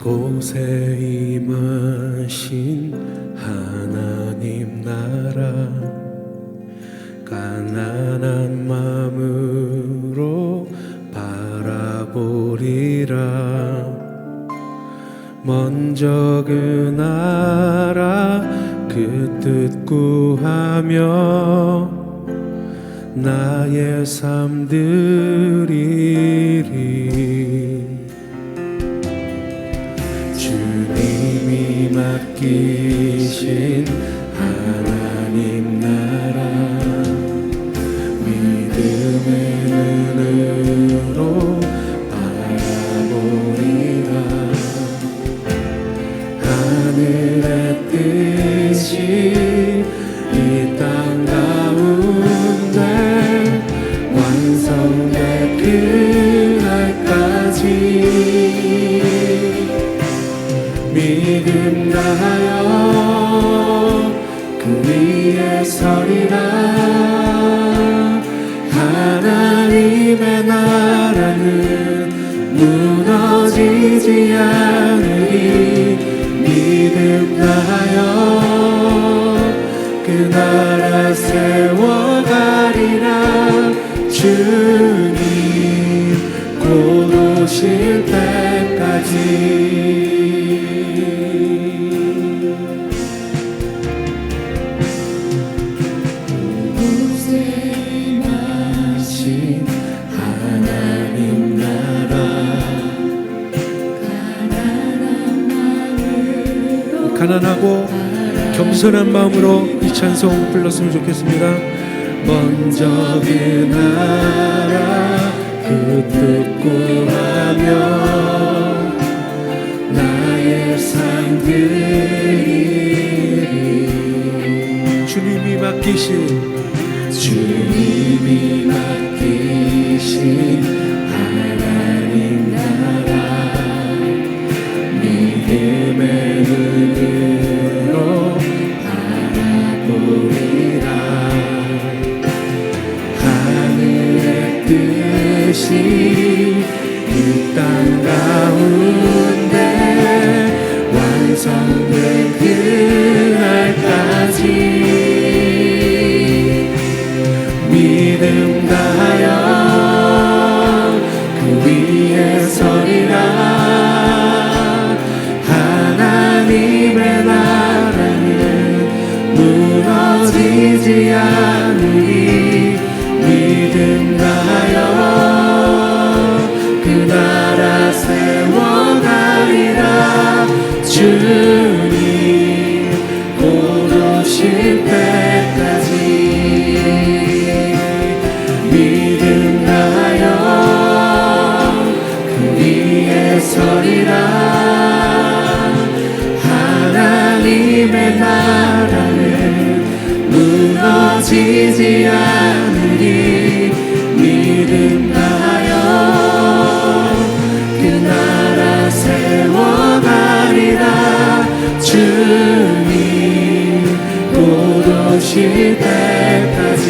곳에 임하신 하나님 나라 가난한 마음으로 바라보리라. 먼저 그 나라 그 뜻 구하며 나의 삶 드리리. 주님이 맡기신 하나님 나라 믿음의 눈으로 바라보리라. 하늘의 뜻이 이 땅 가운데 완성될 그날까지 믿음 다하여 그 위에 서리라. 하나님의 나라는 무너지지 않으리. 믿음 다하여 그 나라 세워가리라. 주님 곧 오실 때까지. 하나님 나라 가난하고 겸손한 마음으로 이 찬송 불렀으면 좋겠습니다. 먼저 그 나라 그 뜻 구하며 나의 삶 드리리. 주님이 맡기신 하나님 나라 믿음의 눈으로 바라보리라. 하늘의 뜻이 이 땅 가운데 완성될 그날까지 믿음 다하여 그 위에 서리라. 하나님의 나라는 무너지지 않으리. 믿음 다하여 그 나라 세워가리라. 주님 곧 오실 때까지 믿음 다하여 그 위에 서리라. 하나님의 나라는 무너지지 않으리. 믿음 다하여 그 나라 세워가리라. 주님 곧 오실 때까지.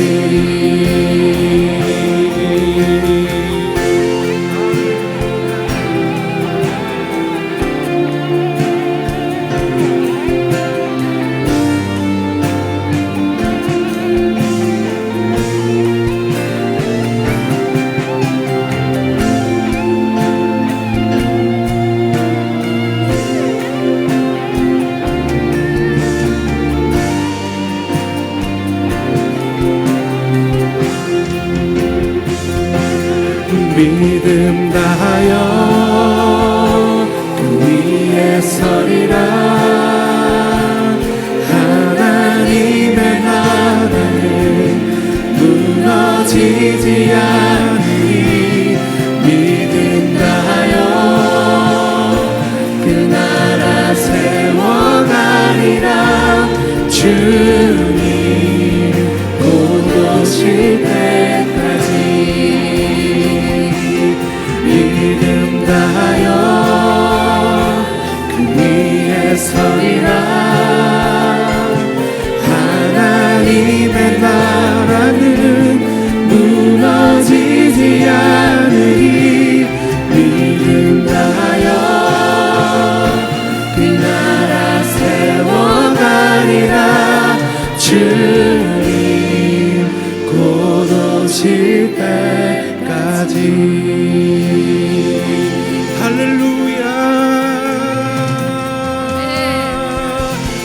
믿음 다하여 그 위에 서리라. 하나님의 나라는 무너지지 않으리. 믿음 다하여 그 나라 세워가리라. 주님 곧 오실 때까지 믿음 다하여 그 위에 서리라. 하나님의 나라는 무너지지 않으리. 믿음 다하여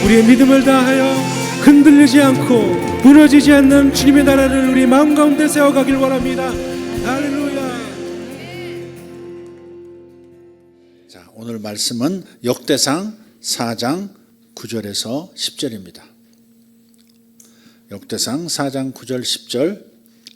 우리의 믿음을 다하여 흔들리지 않고 무너지지 않는 주님의 나라를 우리 마음 가운데 세워가길 원합니다. 할렐루야. 자, 오늘 말씀은 역대상 4장 9절에서 10절입니다. 역대상 4장 9절 10절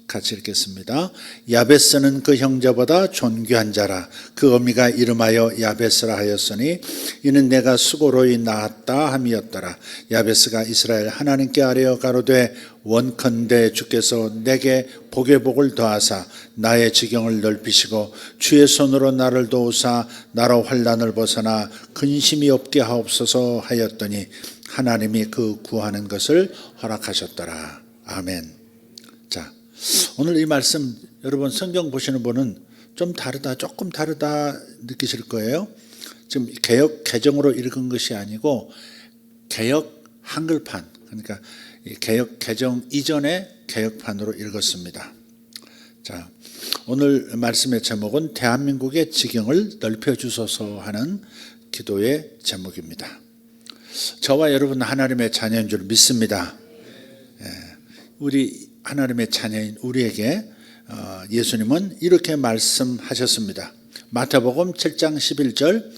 같이 읽겠습니다. 야베스는 그 형제보다 존귀한 자라. 그 어미가 이름하여 야베스라 하였으니 이는 내가 수고로이 낳았다 함이었더라. 야베스가 이스라엘 하나님께 아뢰어 가로되 원컨대 주께서 내게 복의 복을 더하사 나의 지경을 넓히시고 주의 손으로 나를 도우사 나로 환난을 벗어나 근심이 없게 하옵소서 하였더니 하나님이 그 구하는 것을 허락하셨더라. 아멘. 자, 오늘 이 말씀 여러분 성경 보시는 분은 좀 다르다, 조금 다르다 느끼실 거예요. 지금 개역 개정으로 읽은 것이 아니고 개역 한글판, 그러니까 개역 개정 이전의 개역판으로 읽었습니다. 자, 오늘 말씀의 제목은 대한민국의 지경을 넓혀주소서 하는 기도의 제목입니다. 저와 여러분 하나님의 자녀인 줄 믿습니다. 우리 하나님의 자녀인 우리에게 예수님은 이렇게 말씀하셨습니다. 마태복음 7장 11절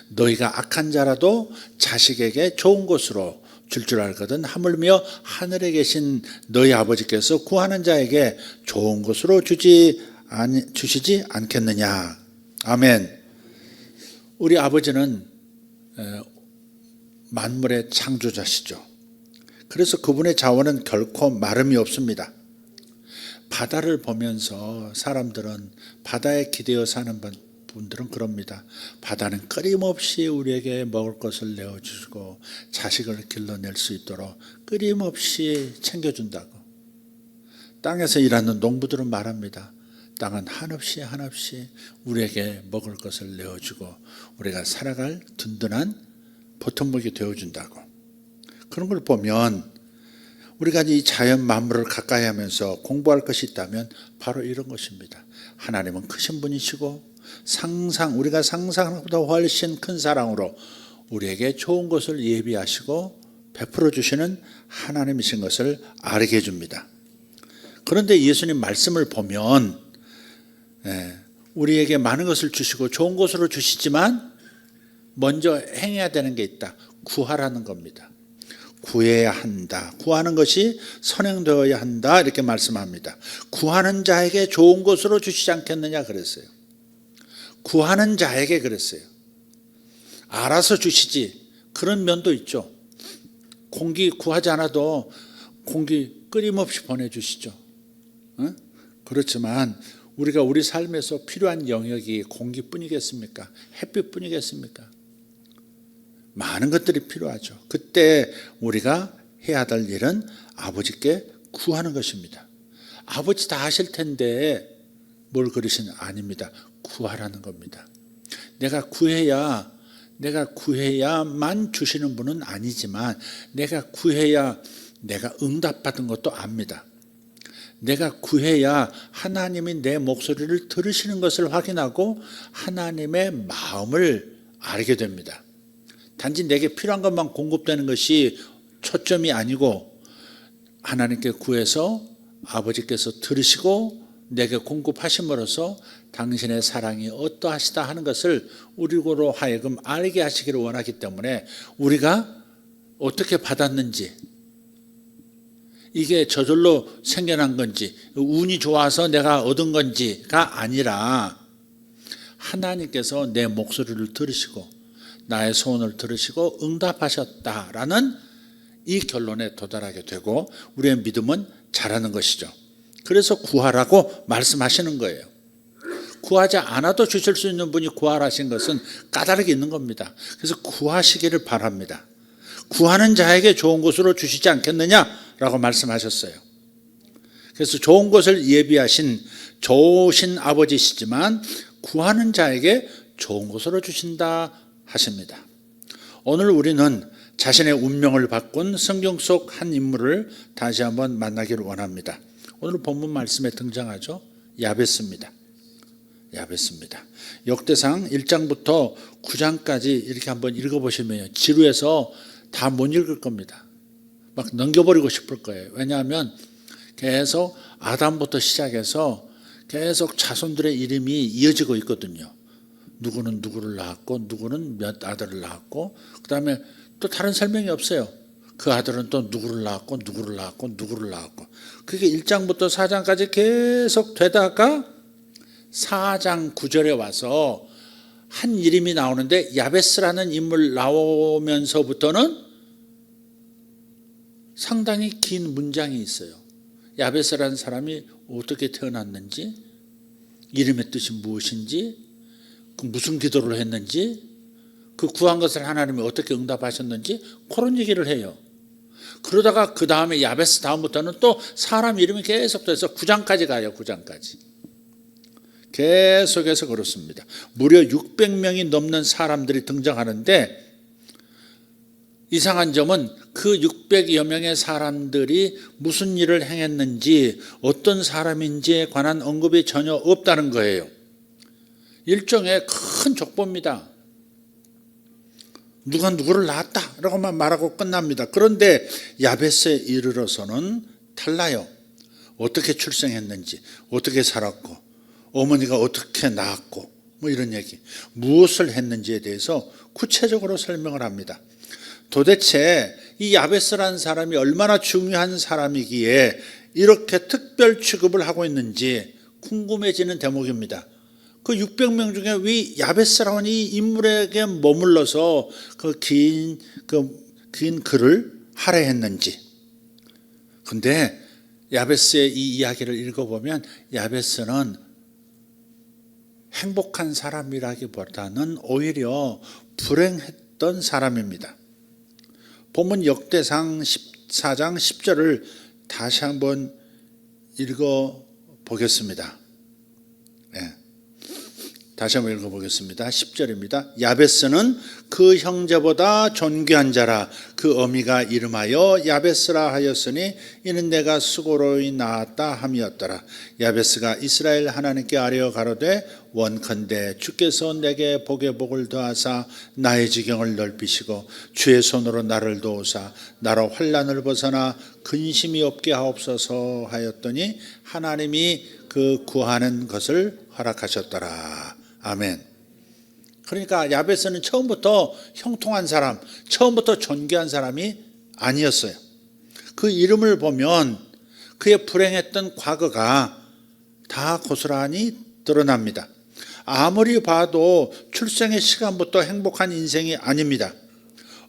너희가 악한 자라도 자식에게 좋은 것으로 줄 알거든 하물며 하늘에 계신 너희 아버지께서 구하는 자에게 좋은 것으로 주시지 않겠느냐. 아멘. 우리 아버지는 만물의 창조자시죠. 그래서 그분의 자원은 결코 마름이 없습니다. 바다를 보면서 사람들은 바다에 기대어 사는 분들은 그럽니다. 바다는 끊임없이 우리에게 먹을 것을 내어주고 자식을 길러낼 수 있도록 끊임없이 챙겨준다고. 땅에서 일하는 농부들은 말합니다. 땅은 한없이 우리에게 먹을 것을 내어주고 우리가 살아갈 든든한 보통목이 되어준다고. 그런 걸 보면 우리가 이 자연 만물을 가까이 하면서 공부할 것이 있다면 바로 이런 것입니다. 하나님은 크신 분이시고 우리가 상상하는 것보다 훨씬 큰 사랑으로 우리에게 좋은 것을 예비하시고 베풀어 주시는 하나님이신 것을 알게 해줍니다. 그런데 예수님 말씀을 보면 우리에게 많은 것을 주시고 좋은 것으로 주시지만 먼저 행해야 되는 게 있다. 구하라는 겁니다. 구해야 한다. 구하는 것이 선행되어야 한다. 이렇게 말씀합니다. 구하는 자에게 좋은 것으로 주시지 않겠느냐 그랬어요. 구하는 자에게 그랬어요. 알아서 주시지. 그런 면도 있죠. 공기 구하지 않아도 공기 끊임없이 보내주시죠. 그렇지만 우리가 우리 삶에서 필요한 영역이 공기뿐이겠습니까? 햇빛뿐이겠습니까? 많은 것들이 필요하죠. 그때 우리가 해야 될 일은 아버지께 구하는 것입니다. 아버지 다 하실 텐데 뭘 그러시는 아닙니다. 구하라는 겁니다. 내가 구해야만 주시는 분은 아니지만 내가 구해야 내가 응답받은 것도 압니다. 내가 구해야 하나님이 내 목소리를 들으시는 것을 확인하고 하나님의 마음을 알게 됩니다. 단지 내게 필요한 것만 공급되는 것이 초점이 아니고 하나님께 구해서 아버지께서 들으시고 내게 공급하심으로써 당신의 사랑이 어떠하시다 하는 것을 우리로 하여금 알게 하시기를 원하기 때문에 우리가 어떻게 받았는지, 이게 저절로 생겨난 건지 운이 좋아서 내가 얻은 건지가 아니라 하나님께서 내 목소리를 들으시고 나의 소원을 들으시고 응답하셨다라는 이 결론에 도달하게 되고 우리의 믿음은 자라는 것이죠. 그래서 구하라고 말씀하시는 거예요. 구하지 않아도 주실 수 있는 분이 구하라신 것은 까다롭게 있는 겁니다. 그래서 구하시기를 바랍니다. 구하는 자에게 좋은 것으로 주시지 않겠느냐라고 말씀하셨어요. 그래서 좋은 것을 예비하신 좋으신 아버지시지만 구하는 자에게 좋은 것으로 주신다 하십니다. 오늘 우리는 자신의 운명을 바꾼 성경 속 한 인물을 다시 한번 만나기를 원합니다. 오늘 본문 말씀에 등장하죠. 야베스입니다. 역대상 1장부터 9장까지 이렇게 한번 읽어보시면 지루해서 다 못 읽을 겁니다. 막 넘겨버리고 싶을 거예요. 왜냐하면 계속 아담부터 시작해서 계속 자손들의 이름이 이어지고 있거든요. 누구는 누구를 낳았고 누구는 몇 아들을 낳았고 그 다음에 또 다른 설명이 없어요. 그 아들은 또 누구를 낳았고 누구를 낳았고 누구를 낳았고 그게 1장부터 4장까지 계속 되다가 4장 9절에 와서 한 이름이 나오는데 야베스라는 인물 나오면서부터는 상당히 긴 문장이 있어요. 야베스라는 사람이 어떻게 태어났는지, 이름의 뜻이 무엇인지, 무슨 기도를 했는지, 그 구한 것을 하나님이 어떻게 응답하셨는지 그런 얘기를 해요. 그러다가 그 다음에 야베스 다음부터는 또 사람 이름이 계속돼서 9장까지 가요. 9장까지 계속해서 그렇습니다. 무려 600명이 넘는 사람들이 등장하는데 이상한 점은 그 600여 명의 사람들이 무슨 일을 행했는지 어떤 사람인지에 관한 언급이 전혀 없다는 거예요. 일종의 큰 족보입니다. 누가 누구를 낳았다라고만 말하고 끝납니다. 그런데 야베스에 이르러서는 달라요. 어떻게 출생했는지, 어떻게 살았고, 어머니가 어떻게 낳았고, 뭐 이런 얘기, 무엇을 했는지에 대해서 구체적으로 설명을 합니다. 도대체 이 야베스라는 사람이 얼마나 중요한 사람이기에 이렇게 특별 취급을 하고 있는지 궁금해지는 대목입니다. 그 600명 중에 왜 야베스라는 이 인물에게 머물러서 그 긴 글을 할애했는지. 근데 야베스의 이 이야기를 읽어보면 야베스는 행복한 사람이라기보다는 오히려 불행했던 사람입니다. 본문 역대상 14장 10절을 다시 한번 읽어보겠습니다. 네. 다시 한번 읽어보겠습니다. 10절입니다. 야베스는 그 형제보다 존귀한 자라. 그 어미가 이름하여 야베스라 하였으니 이는 내가 수고로이 낳았다 함이었더라. 야베스가 이스라엘 하나님께 아뢰어 가로되 원컨대 주께서 내게 복에 복을 더하사 나의 지경을 넓히시고 주의 손으로 나를 도우사 나로 환난을 벗어나 근심이 없게 하옵소서 하였더니 하나님이 그 구하는 것을 허락하셨더라. 아멘. 그러니까 야베스는 처음부터 형통한 사람, 처음부터 존귀한 사람이 아니었어요. 그 이름을 보면 그의 불행했던 과거가 다 고스란히 드러납니다. 아무리 봐도 출생의 시간부터 행복한 인생이 아닙니다.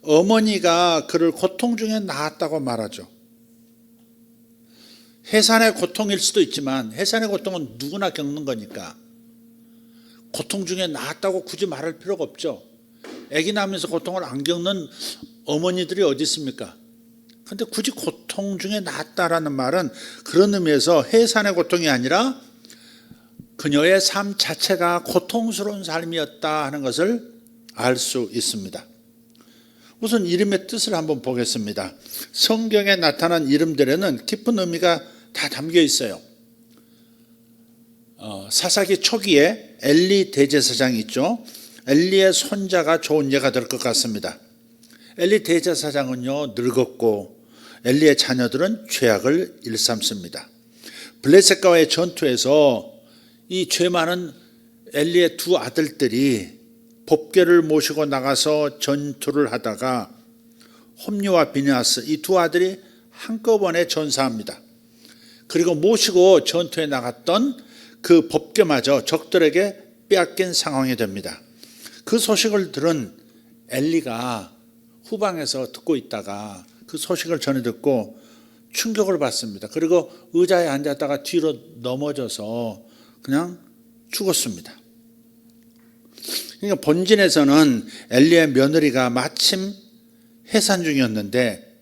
어머니가 그를 고통 중에 낳았다고 말하죠. 해산의 고통일 수도 있지만 해산의 고통은 누구나 겪는 거니까 고통 중에 낳았다고 굳이 말할 필요가 없죠. 아기 낳으면서 고통을 안 겪는 어머니들이 어디 있습니까? 그런데 굳이 고통 중에 낳았다라는 말은 그런 의미에서 해산의 고통이 아니라 그녀의 삶 자체가 고통스러운 삶이었다 하는 것을 알 수 있습니다. 우선 이름의 뜻을 한번 보겠습니다. 성경에 나타난 이름들에는 깊은 의미가 다 담겨 있어요. 사사기 초기에 엘리 대제사장이 있죠. 엘리의 손자가 좋은 예가 될 것 같습니다. 엘리 대제사장은요 늙었고 엘리의 자녀들은 죄악을 일삼습니다. 블레셋과의 전투에서 이 죄 많은 엘리의 두 아들들이 법궤를 모시고 나가서 전투를 하다가 홈리와 비느하스 이 두 아들이 한꺼번에 전사합니다. 그리고 모시고 전투에 나갔던 그 법궤마저 적들에게 빼앗긴 상황이 됩니다. 그 소식을 들은 엘리가 후방에서 듣고 있다가 그 소식을 전해 듣고 충격을 받습니다. 그리고 의자에 앉았다가 뒤로 넘어져서 그냥 죽었습니다. 그러니까 본진에서는 엘리의 며느리가 마침 해산 중이었는데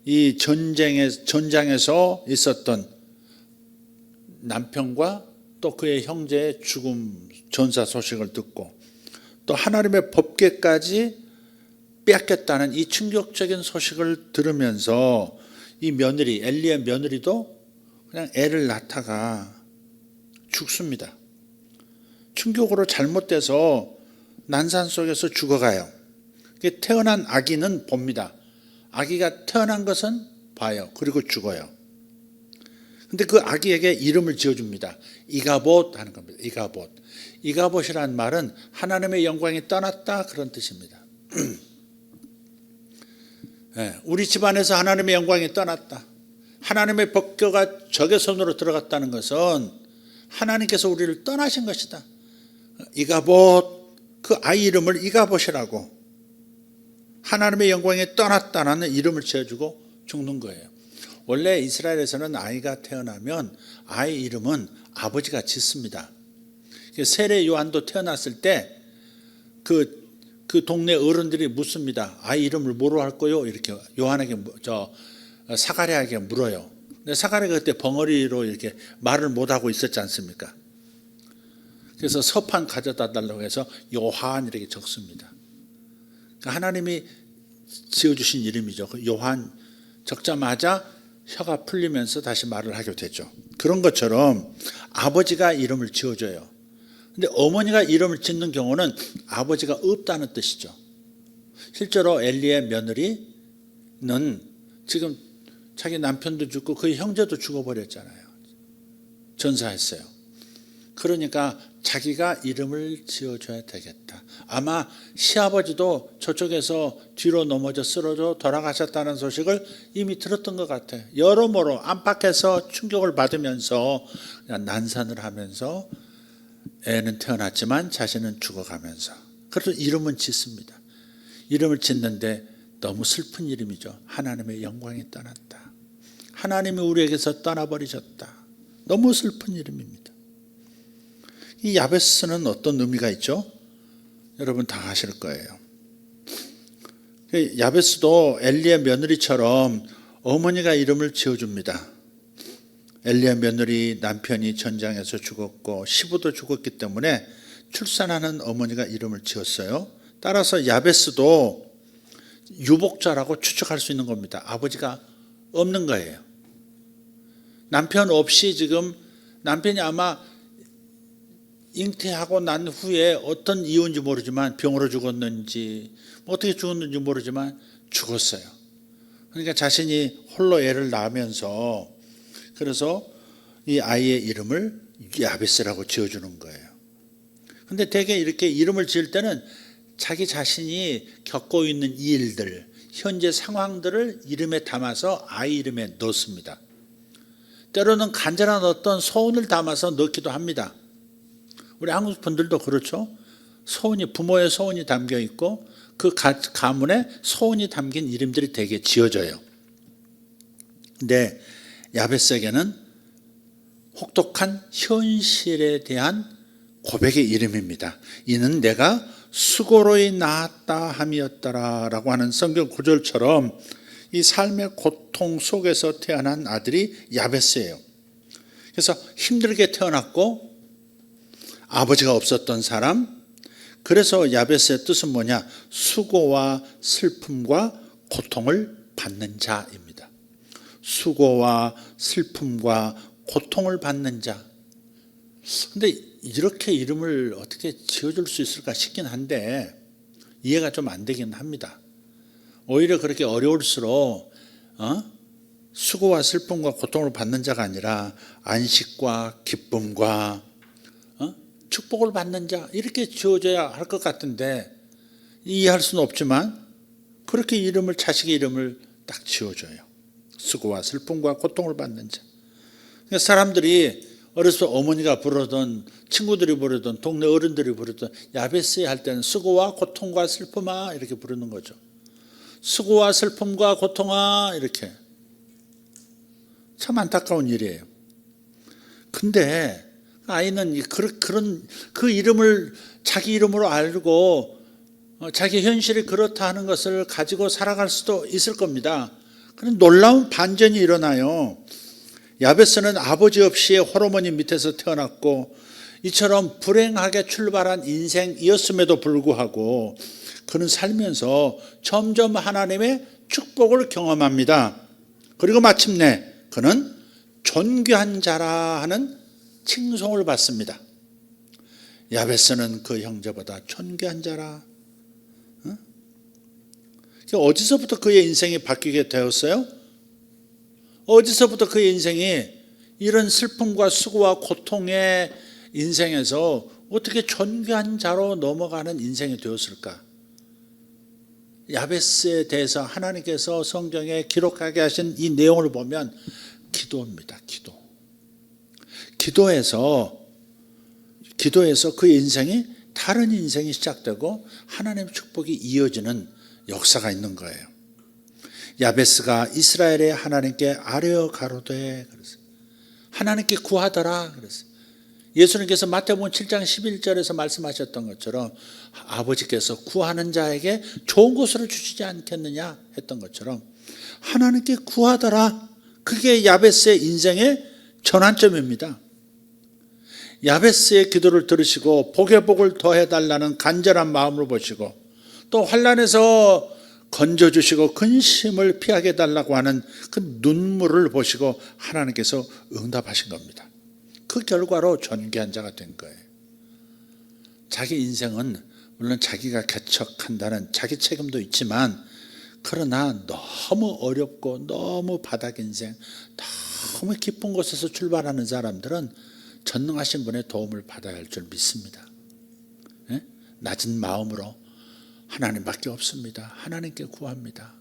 이 전장에서 있었던 남편과 또 그의 형제의 죽음 전사 소식을 듣고 또 하나님의 법궤까지 빼앗겼다는 이 충격적인 소식을 들으면서 이 며느리 엘리의 며느리도 그냥 애를 낳다가 죽습니다. 충격으로 잘못돼서 난산 속에서 죽어가요. 태어난 아기는 봅니다. 아기가 태어난 것은 봐요. 그리고 죽어요. 근데 그 아기에게 이름을 지어줍니다. 이가봇 하는 겁니다. 이가봇. 이가봇이라는 말은 하나님의 영광이 떠났다 그런 뜻입니다. 네, 우리 집안에서 하나님의 영광이 떠났다. 하나님의 법궤가 적의 손으로 들어갔다는 것은 하나님께서 우리를 떠나신 것이다. 이가봇, 그 아이 이름을 이가봇이라고, 하나님의 영광이 떠났다는 이름을 지어주고 죽는 거예요. 원래 이스라엘에서는 아이가 태어나면 아이 이름은 아버지가 짓습니다. 세례 요한도 태어났을 때 그 동네 어른들이 묻습니다. 아이 이름을 뭐로 할 거요? 이렇게 요한에게 사가랴에게 물어요. 근데 사가랴가 그때 벙어리로 이렇게 말을 못 하고 있었지 않습니까? 그래서 서판 가져다 달라고 해서 요한 이렇게 적습니다. 그러니까 하나님이 지어주신 이름이죠. 요한 적자마자 혀가 풀리면서 다시 말을 하게 되죠. 그런 것처럼 아버지가 이름을 지어줘요. 근데 어머니가 이름을 짓는 경우는 아버지가 없다는 뜻이죠. 실제로 엘리의 며느리는 지금 자기 남편도 죽고 그 형제도 죽어버렸잖아요. 전사했어요. 그러니까 자기가 이름을 지어줘야 되겠다. 아마 시아버지도 저쪽에서 뒤로 넘어져 쓰러져 돌아가셨다는 소식을 이미 들었던 것 같아요. 여러모로 안팎에서 충격을 받으면서 난산을 하면서 애는 태어났지만 자신은 죽어가면서, 그래서 이름은 짓습니다. 이름을 짓는데 너무 슬픈 이름이죠. 하나님의 영광이 떠났다. 하나님이 우리에게서 떠나버리셨다. 너무 슬픈 이름입니다. 이 야베스는 어떤 의미가 있죠? 여러분 다 아실 거예요. 야베스도 엘리의 며느리처럼 어머니가 이름을 지어줍니다. 엘리의 며느리 남편이 전장에서 죽었고 시부도 죽었기 때문에 출산하는 어머니가 이름을 지었어요. 따라서 야베스도 유복자라고 추측할 수 있는 겁니다. 아버지가 없는 거예요. 남편 없이 지금 남편이 아마 잉태하고 난 후에 어떤 이유인지 모르지만 병으로 죽었는지 어떻게 죽었는지 모르지만 죽었어요. 그러니까 자신이 홀로 애를 낳으면서 그래서 이 아이의 이름을 야베스라고 지어주는 거예요. 근데 대개 이렇게 이름을 지을 때는 자기 자신이 겪고 있는 이 일들, 현재 상황들을 이름에 담아서 아이 이름에 넣습니다. 때로는 간절한 어떤 소원을 담아서 넣기도 합니다. 우리 한국 분들도 그렇죠. 소원이, 부모의 소원이 담겨 있고 그 가문에 소원이 담긴 이름들이 되게 지어져요. 근데 야베스에게는 혹독한 현실에 대한 고백의 이름입니다. 이는 내가 수고로이 낳았다 함이었더라 라고 하는 성경 구절처럼 이 삶의 고통 속에서 태어난 아들이 야베스예요. 그래서 힘들게 태어났고 아버지가 없었던 사람, 그래서 야베스의 뜻은 뭐냐? 수고와 슬픔과 고통을 받는 자입니다. 수고와 슬픔과 고통을 받는 자. 근데 이렇게 이름을 어떻게 지어줄 수 있을까 싶긴 한데 이해가 좀 안 되긴 합니다. 오히려 그렇게 어려울수록 수고와 슬픔과 고통을 받는 자가 아니라 안식과 기쁨과 축복을 받는 자, 이렇게 지어져야 할 것 같은데 이해할 수는 없지만 그렇게 이름을, 자식의 이름을 딱 지어줘요. 수고와 슬픔과 고통을 받는 자. 그러니까 사람들이 어렸을 때 어머니가 부르던, 친구들이 부르던, 동네 어른들이 부르던 야베스 할 때는 수고와 고통과 슬픔아 이렇게 부르는 거죠. 수고와 슬픔과 고통아, 이렇게. 참 안타까운 일이에요. 근데 아이는 그런 그 이름을 자기 이름으로 알고 자기 현실이 그렇다 하는 것을 가지고 살아갈 수도 있을 겁니다. 그런 놀라운 반전이 일어나요. 야베스는 아버지 없이 호르몬이 밑에서 태어났고 이처럼 불행하게 출발한 인생이었음에도 불구하고 그는 살면서 점점 하나님의 축복을 경험합니다. 그리고 마침내 그는 존귀한 자라 하는 칭송을 받습니다. 야베스는 그 형제보다 존귀한 자라. 어디서부터 그의 인생이 바뀌게 되었어요? 어디서부터 그의 인생이 이런 슬픔과 수고와 고통의 인생에서 어떻게 존귀한 자로 넘어가는 인생이 되었을까? 야베스에 대해서 하나님께서 성경에 기록하게 하신 이 내용을 보면 기도입니다. 기도에서 그의 인생이 다른 인생이 시작되고 하나님의 축복이 이어지는 역사가 있는 거예요. 야베스가 이스라엘의 하나님께 아뢰어 가로되, 그랬어요. 하나님께 구하더라 그랬어요. 예수님께서 마태복음 7장 11절에서 말씀하셨던 것처럼 아버지께서 구하는 자에게 좋은 것으로 주시지 않겠느냐 했던 것처럼 하나님께 구하더라. 그게 야베스의 인생의 전환점입니다. 야베스의 기도를 들으시고 복에 복을 더해달라는 간절한 마음을 보시고 또 환난에서 건져주시고 근심을 피하게 해달라고 하는 그 눈물을 보시고 하나님께서 응답하신 겁니다. 그 결과로 존귀한 자가 된 거예요. 자기 인생은 물론 자기가 개척한다는 자기 책임도 있지만 그러나 너무 어렵고 너무 바닥 인생, 너무 깊은 곳에서 출발하는 사람들은 전능하신 분의 도움을 받아야 할 줄 믿습니다. 낮은 마음으로 하나님밖에 없습니다. 하나님께 구합니다.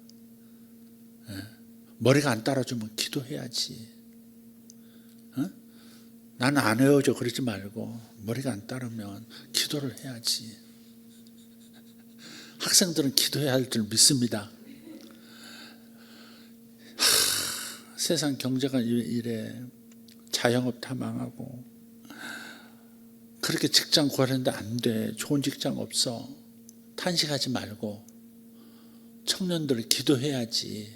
머리가 안 따라주면 기도해야지. 나는 안 헤어져 그러지 말고 머리가 안 따르면 기도를 해야지. 학생들은 기도해야 할 줄 믿습니다. 세상 경제가 이래. 자영업 다 망하고 그렇게 직장 구하는데 안 돼. 좋은 직장 없어. 탄식하지 말고 청년들 기도해야지.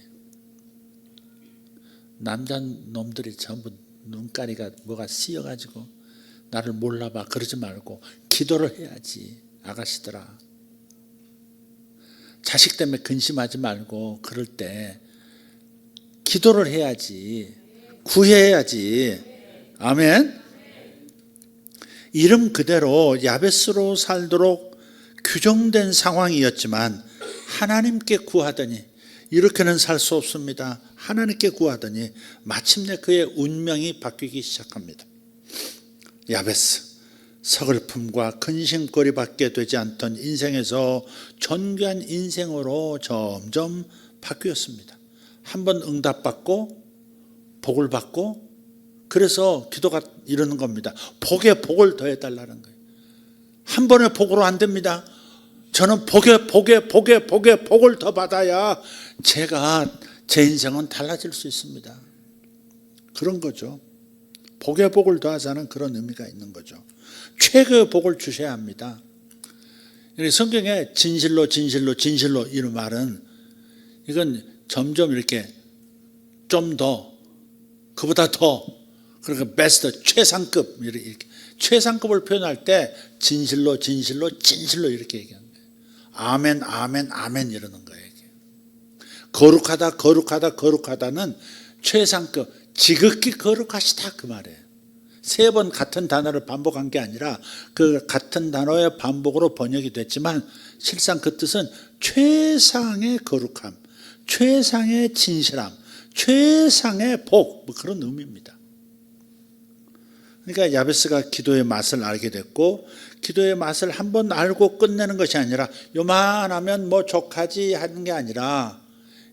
남자 놈들이 전부 눈가리가 뭐가 씌어가지고 나를 몰라봐 그러지 말고 기도를 해야지. 아가씨들아, 자식 때문에 근심하지 말고 그럴 때 기도를 해야지. 구해야지. 아멘. 이름 그대로 야베스로 살도록 규정된 상황이었지만 하나님께 구하더니 이렇게는 살 수 없습니다. 하나님께 구하더니 마침내 그의 운명이 바뀌기 시작합니다. 야베스, 서글픔과 근심거리밖에 되지 않던 인생에서 존귀한 인생으로 점점 바뀌었습니다. 한번 응답받고 복을 받고 그래서 기도가 이러는 겁니다. 복에 복을 더해달라는 거예요. 한 번의 복으로 안 됩니다. 저는 복에 복을 더 받아야 제 인생은 달라질 수 있습니다. 그런 거죠. 복에 복을 더하자는 그런 의미가 있는 거죠. 최고의 복을 주셔야 합니다. 성경에 진실로 이런 말은 이건 점점 이렇게 좀 더 그보다 더 그러니까 베스트 최상급 이렇게 최상급을 표현할 때 진실로 이렇게 얘기하는 거예요. 아멘 이러는 거예요. 거룩하다는 최상급 지극히 거룩하시다 그 말이에요. 3번 같은 단어를 반복한 게 아니라 그 같은 단어의 반복으로 번역이 됐지만 실상 그 뜻은 최상의 거룩함, 최상의 진실함, 최상의 복, 뭐 그런 의미입니다. 그러니까 야베스가 기도의 맛을 알게 됐고 기도의 맛을 한번 알고 끝내는 것이 아니라 요만하면 뭐 족하지 하는 게 아니라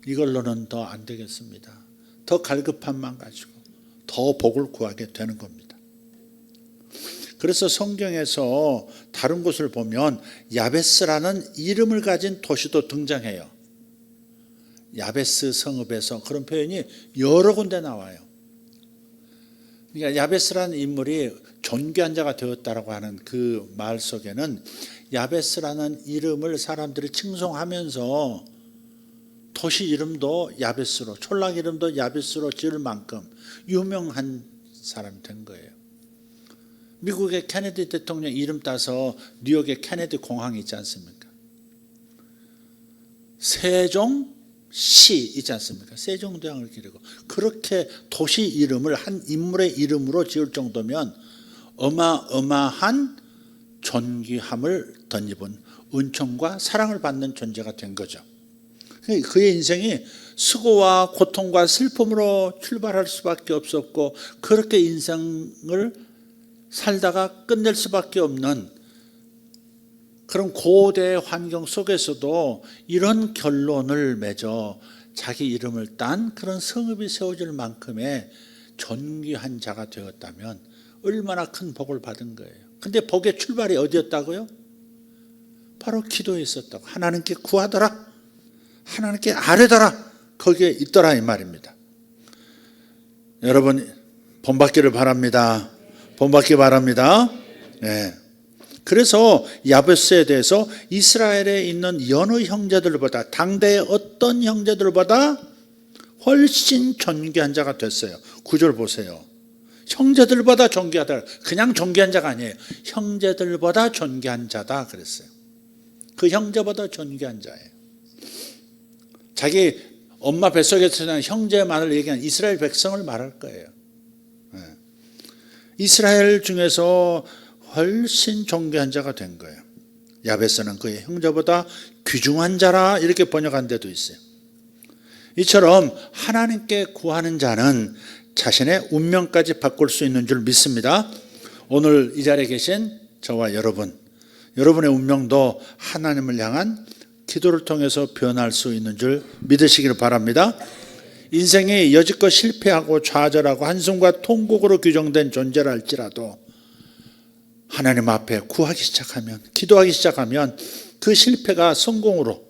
이걸로는 더 안 되겠습니다. 더 갈급함만 가지고 더 복을 구하게 되는 겁니다. 그래서 성경에서 다른 곳을 보면 야베스라는 이름을 가진 도시도 등장해요. 야베스 성읍에서 그런 표현이 여러 군데 나와요. 그러니까 야베스라는 인물이 존귀한 자가 되었다라고 하는 그 말 속에는 야베스라는 이름을 사람들이 칭송하면서 도시 이름도 야베스로, 촌락 이름도 야베스로 지을 만큼 유명한 사람이 된 거예요. 미국의 케네디 대통령 이름 따서 뉴욕의 케네디 공항이 있지 않습니까? 세종시 있지 않습니까? 세종대왕을 기리고 그렇게 도시 이름을 한 인물의 이름으로 지을 정도면 어마어마한 존귀함을 덧입은 은총과 사랑을 받는 존재가 된 거죠. 그의 인생이 수고와 고통과 슬픔으로 출발할 수밖에 없었고 그렇게 인생을 살다가 끝낼 수밖에 없는 그런 고대 환경 속에서도 이런 결론을 맺어 자기 이름을 딴 그런 성읍이 세워질 만큼의 존귀한 자가 되었다면 얼마나 큰 복을 받은 거예요. 근데 복의 출발이 어디였다고요? 바로 기도에 있었다고. 하나님께 구하더라, 하나님께 아뢰더라, 거기에 있더라 이 말입니다. 여러분 본받기를 바랍니다. 본받기 바랍니다. 네. 그래서 야베스에 대해서 이스라엘에 있는 여느 형제들보다, 당대의 어떤 형제들보다 훨씬 존귀한 자가 됐어요. 9절 보세요. 형제들보다 존귀하다. 그냥 존귀한 자가 아니에요. 형제들보다 존귀한 자다 그랬어요. 그 형제보다 존귀한 자예요. 자기 엄마 뱃속에서 난 형제만을 얘기한 이스라엘 백성을 말할 거예요. 이스라엘 중에서 훨씬 존귀한 자가 된 거예요. 야베스는 그의 형제보다 귀중한 자라 이렇게 번역한 데도 있어요. 이처럼 하나님께 구하는 자는 자신의 운명까지 바꿀 수 있는 줄 믿습니다. 오늘 이 자리에 계신 저와 여러분의 운명도 하나님을 향한 기도를 통해서 변할 수 있는 줄 믿으시기를 바랍니다. 인생이 여지껏 실패하고 좌절하고 한숨과 통곡으로 규정된 존재라 할지라도 하나님 앞에 구하기 시작하면, 기도하기 시작하면 그 실패가 성공으로,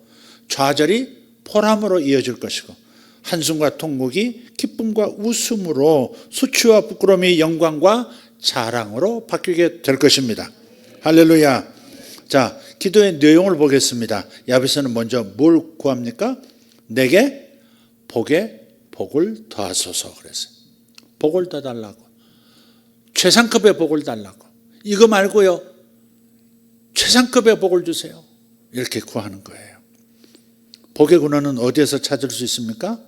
좌절이 보람으로 이어질 것이고 한숨과 통곡이 기쁨과 웃음으로, 수치와 부끄러움이 영광과 자랑으로 바뀌게 될 것입니다. 할렐루야. 자, 기도의 내용을 보겠습니다. 야베스는 먼저 뭘 구합니까? 내게 복을 더하소서 그랬어요. 복을 더 달라고. 최상급의 복을 달라고. 이거 말고요, 최상급의 복을 주세요. 이렇게 구하는 거예요. 복의 근원은 어디에서 찾을 수 있습니까?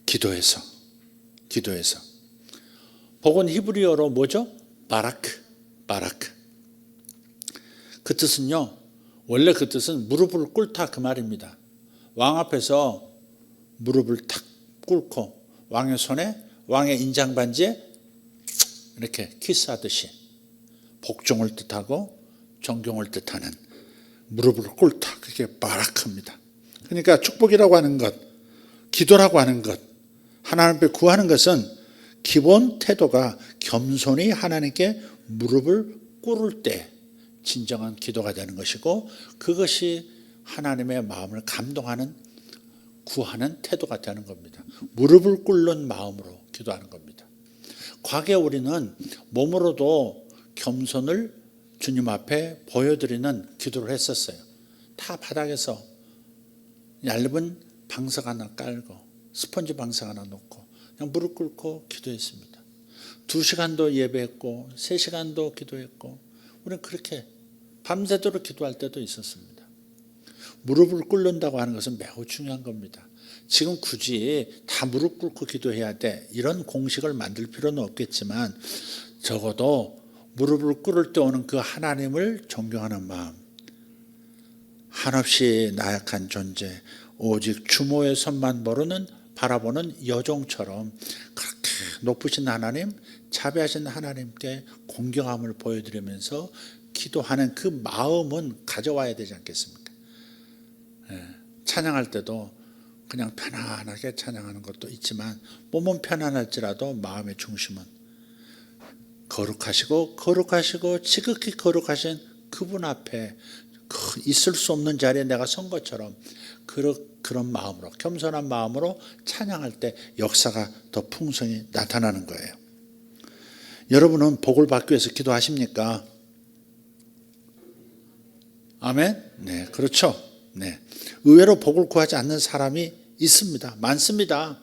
기도에서. 복은 히브리어로 뭐죠? 바라크. 그 뜻은요, 원래 그 뜻은 무릎을 꿇다 그 말입니다. 왕 앞에서 무릎을 탁 꿇고 왕의 손에, 왕의 인장반지에 이렇게 키스하듯이 복종을 뜻하고 존경을 뜻하는 무릎을 꿇다, 그게 바라크입니다. 그러니까 축복이라고 하는 것, 기도라고 하는 것, 하나님 앞에 구하는 것은 기본 태도가 겸손히 하나님께 무릎을 꿇을 때 진정한 기도가 되는 것이고, 그것이 하나님의 마음을 감동하는, 구하는 태도가 되는 겁니다. 무릎을 꿇는 마음으로 기도하는 겁니다. 과거에 우리는 몸으로도 겸손을 주님 앞에 보여드리는 기도를 했었어요. 다 바닥에서 얇은 방석 하나 깔고 스펀지 방석 하나 놓고 그냥 무릎 꿇고 기도했습니다. 2시간도 예배했고 3시간도 기도했고, 우리는 그렇게 밤새도록 기도할 때도 있었습니다. 무릎을 꿇는다고 하는 것은 매우 중요한 겁니다. 지금 굳이 다 무릎 꿇고 기도해야 돼, 이런 공식을 만들 필요는 없겠지만 적어도 무릎을 꿇을 때 오는 그 하나님을 존경하는 마음, 한없이 나약한 존재, 오직 주모의 손만 바라보는 여종처럼 그렇게 높으신 하나님, 자비하신 하나님께 공경함을 보여드리면서 기도하는 그 마음은 가져와야 되지 않겠습니까? 찬양할 때도 그냥 편안하게 찬양하는 것도 있지만 몸은 편안할지라도 마음의 중심은 거룩하시고 지극히 거룩하신 그분 앞에 있을 수 없는 자리에 내가 선 것처럼 그런 마음으로, 겸손한 마음으로 찬양할 때 역사가 더 풍성히 나타나는 거예요. 여러분은 복을 받기 위해서 기도하십니까? 아멘? 네, 그렇죠. 네. 의외로 복을 구하지 않는 사람이 있습니다. 많습니다.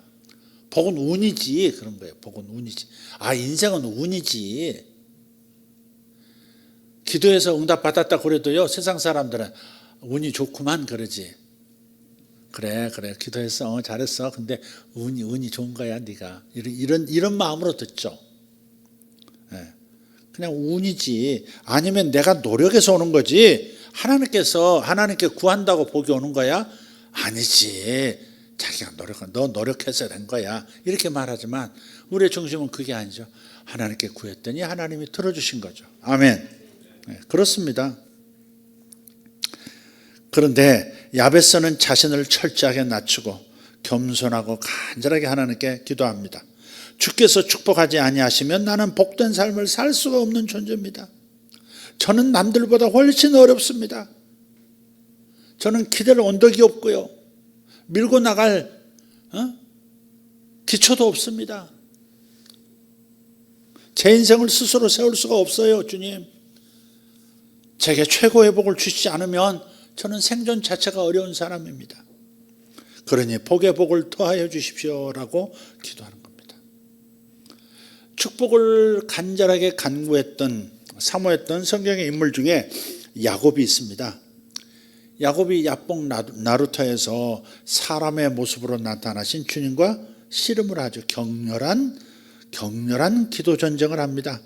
복은 운이지, 그런 거예요. 복은 운이지. 인생은 운이지. 기도해서 응답 받았다 그래도요, 세상 사람들은 운이 좋구만 그러지. 그래 기도했어, 잘했어. 근데 운이 좋은 거야 네가. 이런 마음으로 듣죠. 그냥 운이지. 아니면 내가 노력해서 오는 거지. 하나님께 구한다고 복이 오는 거야? 아니지. 자기가 너 노력해서 된 거야. 이렇게 말하지만 우리의 중심은 그게 아니죠. 하나님께 구했더니 하나님이 들어주신 거죠. 아멘. 네, 그렇습니다. 그런데 야베스는 자신을 철저하게 낮추고 겸손하고 간절하게 하나님께 기도합니다. 주께서 축복하지 아니하시면 나는 복된 삶을 살 수가 없는 존재입니다. 저는 남들보다 훨씬 어렵습니다. 저는 기댈 언덕이 없고요. 밀고 나갈 기초도 없습니다. 제 인생을 스스로 세울 수가 없어요. 주님, 제게 최고의 복을 주시지 않으면 저는 생존 자체가 어려운 사람입니다. 그러니 복의 복을 더하여 주십시오라고 기도하는 겁니다. 축복을 간절하게 사모했던 성경의 인물 중에 야곱이 있습니다. 야곱이 야복 나루터에서 사람의 모습으로 나타나신 주님과 씨름을 아주 격렬한 기도 전쟁을 합니다.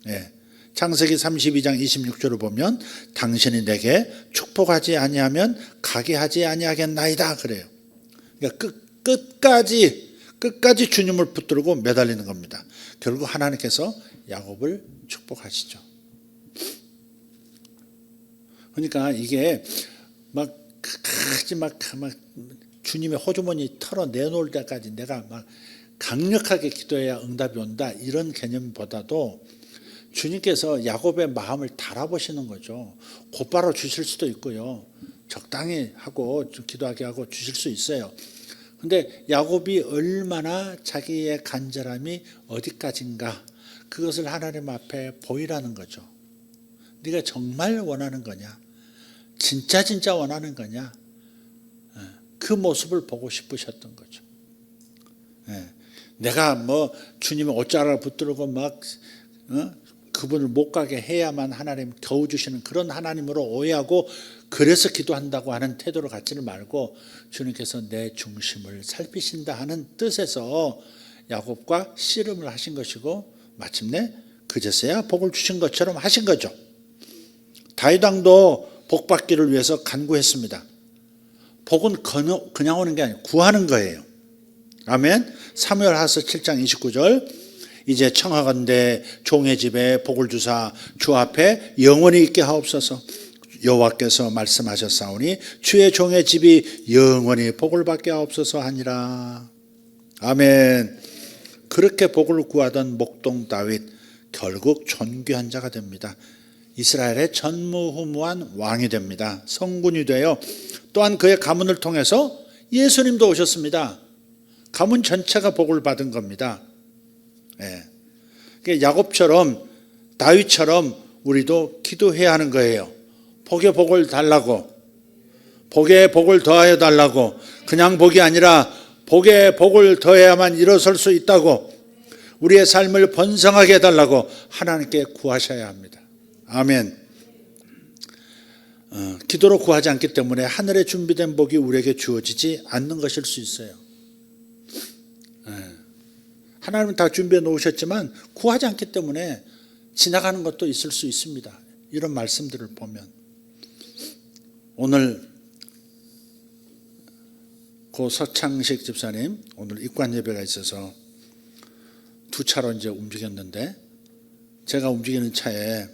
예. 창세기 32장 26절을 보면 당신이 내게 축복하지 아니하면 가게 하지 아니하겠나이다 그래요. 그러니까 끝까지 주님을 붙들고 매달리는 겁니다. 결국 하나님께서 야곱을 축복하시죠. 그러니까 이게 막 주님의 호주머니 털어내놓을 때까지 내가 막 강력하게 기도해야 응답이 온다 이런 개념보다도 주님께서 야곱의 마음을 달아보시는 거죠. 곧바로 주실 수도 있고요. 적당히 하고 좀 기도하게 하고 주실 수 있어요. 근데 야곱이 얼마나 자기의 간절함이 어디까지인가 그것을 하나님 앞에 보이라는 거죠. 네가 정말 원하는 거냐? 진짜 원하는 거냐? 그 모습을 보고 싶으셨던 거죠. 내가 뭐 주님의 옷자락을 붙들고 막 그분을 못 가게 해야만 하나님 겨우 주시는 그런 하나님으로 오해하고 그래서 기도한다고 하는 태도를 갖지를 말고 주님께서 내 중심을 살피신다 하는 뜻에서 야곱과 씨름을 하신 것이고 마침내 그제서야 복을 주신 것처럼 하신 거죠. 다윗 왕도 복 받기를 위해서 간구했습니다. 복은 그냥 오는 게 아니고 구하는 거예요. 아멘. 사무엘하서 7장 29절 이제 청하건대 종의 집에 복을 주사 주 앞에 영원히 있게 하옵소서. 여호와께서 말씀하셨사오니 주의 종의 집이 영원히 복을 받게 하옵소서 하니라. 아멘. 그렇게 복을 구하던 목동 다윗 결국 존귀한 자가 됩니다. 이스라엘의 전무후무한 왕이 됩니다. 성군이 되어 또한 그의 가문을 통해서 예수님도 오셨습니다. 가문 전체가 복을 받은 겁니다. 야곱처럼 다윗처럼 우리도 기도해야 하는 거예요. 복의 복을 달라고, 복의 복을 더하여 달라고, 그냥 복이 아니라 복의 복을 더해야만 일어설 수 있다고, 우리의 삶을 번성하게 해달라고 하나님께 구하셔야 합니다. 아멘. 기도로 구하지 않기 때문에 하늘에 준비된 복이 우리에게 주어지지 않는 것일 수 있어요. 하나님은 다 준비해 놓으셨지만 구하지 않기 때문에 지나가는 것도 있을 수 있습니다. 이런 말씀들을 보면 오늘 고 서창식 집사님 오늘 입관 예배가 있어서 두 차로 이제 움직였는데 제가 움직이는 차에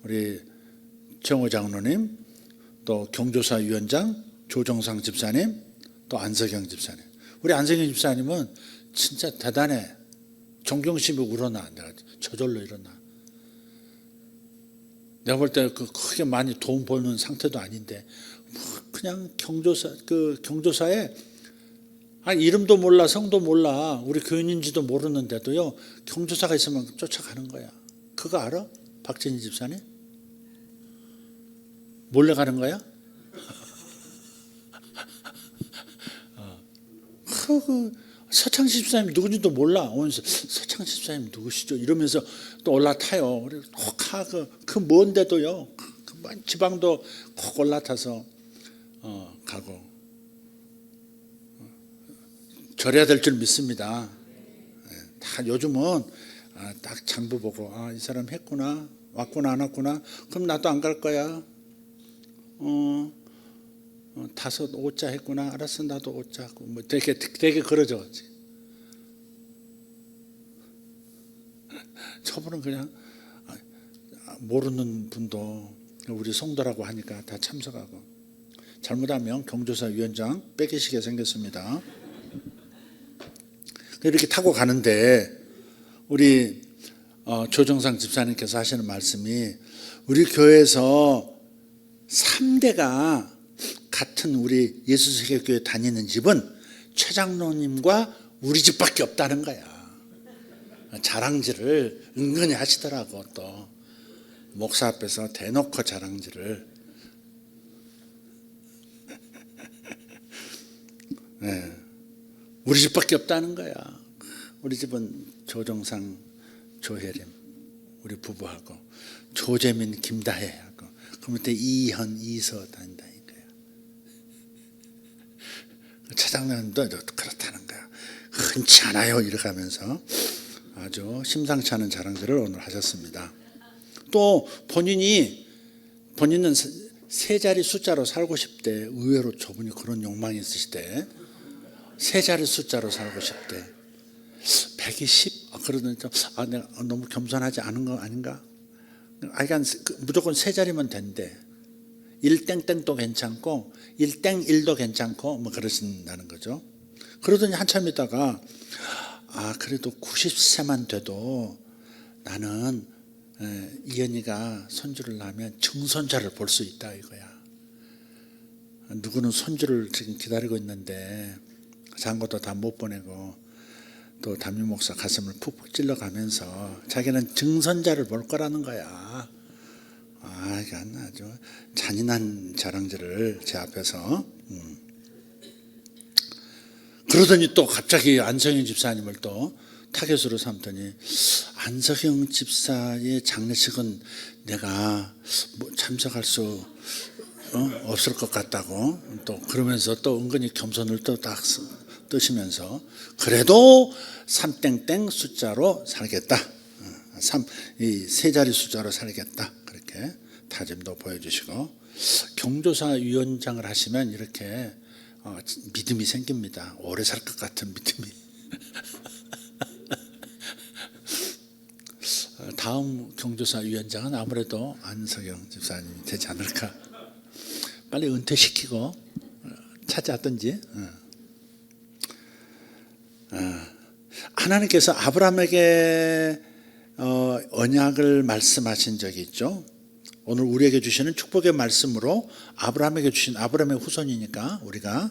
우리 정호 장로님 또 경조사 위원장 조정상 집사님 또 안석영 집사님 우리 안석영 집사님은 진짜 대단해. 존경심이 우러나. 내가 저절로 일어나. 내가 볼 때 크게 많이 돈 버는 상태도 아닌데 그냥 경조사에 이름도 몰라 성도 몰라 우리 교인인지도 모르는데도요 경조사가 있으면 쫓아가는 거야. 그거 알아? 박진희 집사님? 몰래 가는 거야? 서창식 집사님 누군지도 몰라. 오면서 서창식 집사님 누구시죠? 이러면서 또 올라타요. 그 먼데도요. 그 지방도 콕 올라타서 가고 절해야 될 줄 믿습니다. 다 요즘은 딱 장부 보고 이 사람 했구나 왔구나 안 왔구나 그럼 나도 안 갈 거야. 5 5자 했구나. 알았어, 나도 5자 하고 뭐 되게 그러죠. 저분은 그냥 모르는 분도 우리 성도라고 하니까 다 참석하고, 잘못하면 경조사 위원장 뺏기시게 생겼습니다. 이렇게 타고 가는데 우리 조정상 집사님께서 하시는 말씀이, 우리 교회에서 3대가 같은 우리 예수세계교회 다니는 집은 최 장로님과 우리 집밖에 없다는 거야. 자랑질을 은근히 하시더라고. 또 목사 앞에서 대놓고 자랑질을. 네. 우리 집밖에 없다는 거야. 우리 집은 조정상, 조혜림 우리 부부하고, 조재민, 김다혜하고, 그 밑에 이현, 이서 다닌다는 거야. 차장님도 그렇다는 거야. 흔치 않아요. 이렇게 하면서 아주 심상치 않은 자랑들을 오늘 하셨습니다. 또 본인은 세 자리 숫자로 살고 싶대. 의외로 저분이 그런 욕망이 있으시대. 세 자리 숫자로 살고 싶대. 120? 그러더니 내가 너무 겸손하지 않은 거 아닌가? 무조건 세 자리면 된대. 1땡땡도 괜찮고 1땡1도 괜찮고 뭐 그러신다는 거죠. 그러더니 한참 있다가 그래도 90세만 돼도 나는 이현이가 손주를 낳으면 증손자를 볼 수 있다 이거야. 누구는 손주를 지금 기다리고 있는데 장고도 다 못 보내고, 또 담임 목사 가슴을 푹푹 찔러가면서 자기는 증손자를 볼 거라는 거야. 이건 아주 잔인한 자랑질을 제 앞에서. 그러더니 또 갑자기 안석영 집사님을 또 타겟으로 삼더니, 안석영 집사의 장례식은 내가 참석할 수 없을 것 같다고, 또 그러면서 또 은근히 겸손을 또 딱 뜨시면서, 그래도 3땡땡 숫자로 살겠다, 이 세 자리 숫자로 살겠다, 그렇게 다짐도 보여주시고, 경조사 위원장을 하시면 이렇게 믿음이 생깁니다. 오래 살 것 같은 믿음이. 다음 경조사 위원장은 아무래도 안석영 집사님이 되지 않을까. 빨리 은퇴시키고 차지하든지. 하나님께서 아브라함에게 언약을 말씀하신 적이 있죠. 오늘 우리에게 주시는 축복의 말씀으로 아브라함에게 주신, 아브라함의 후손이니까 우리가,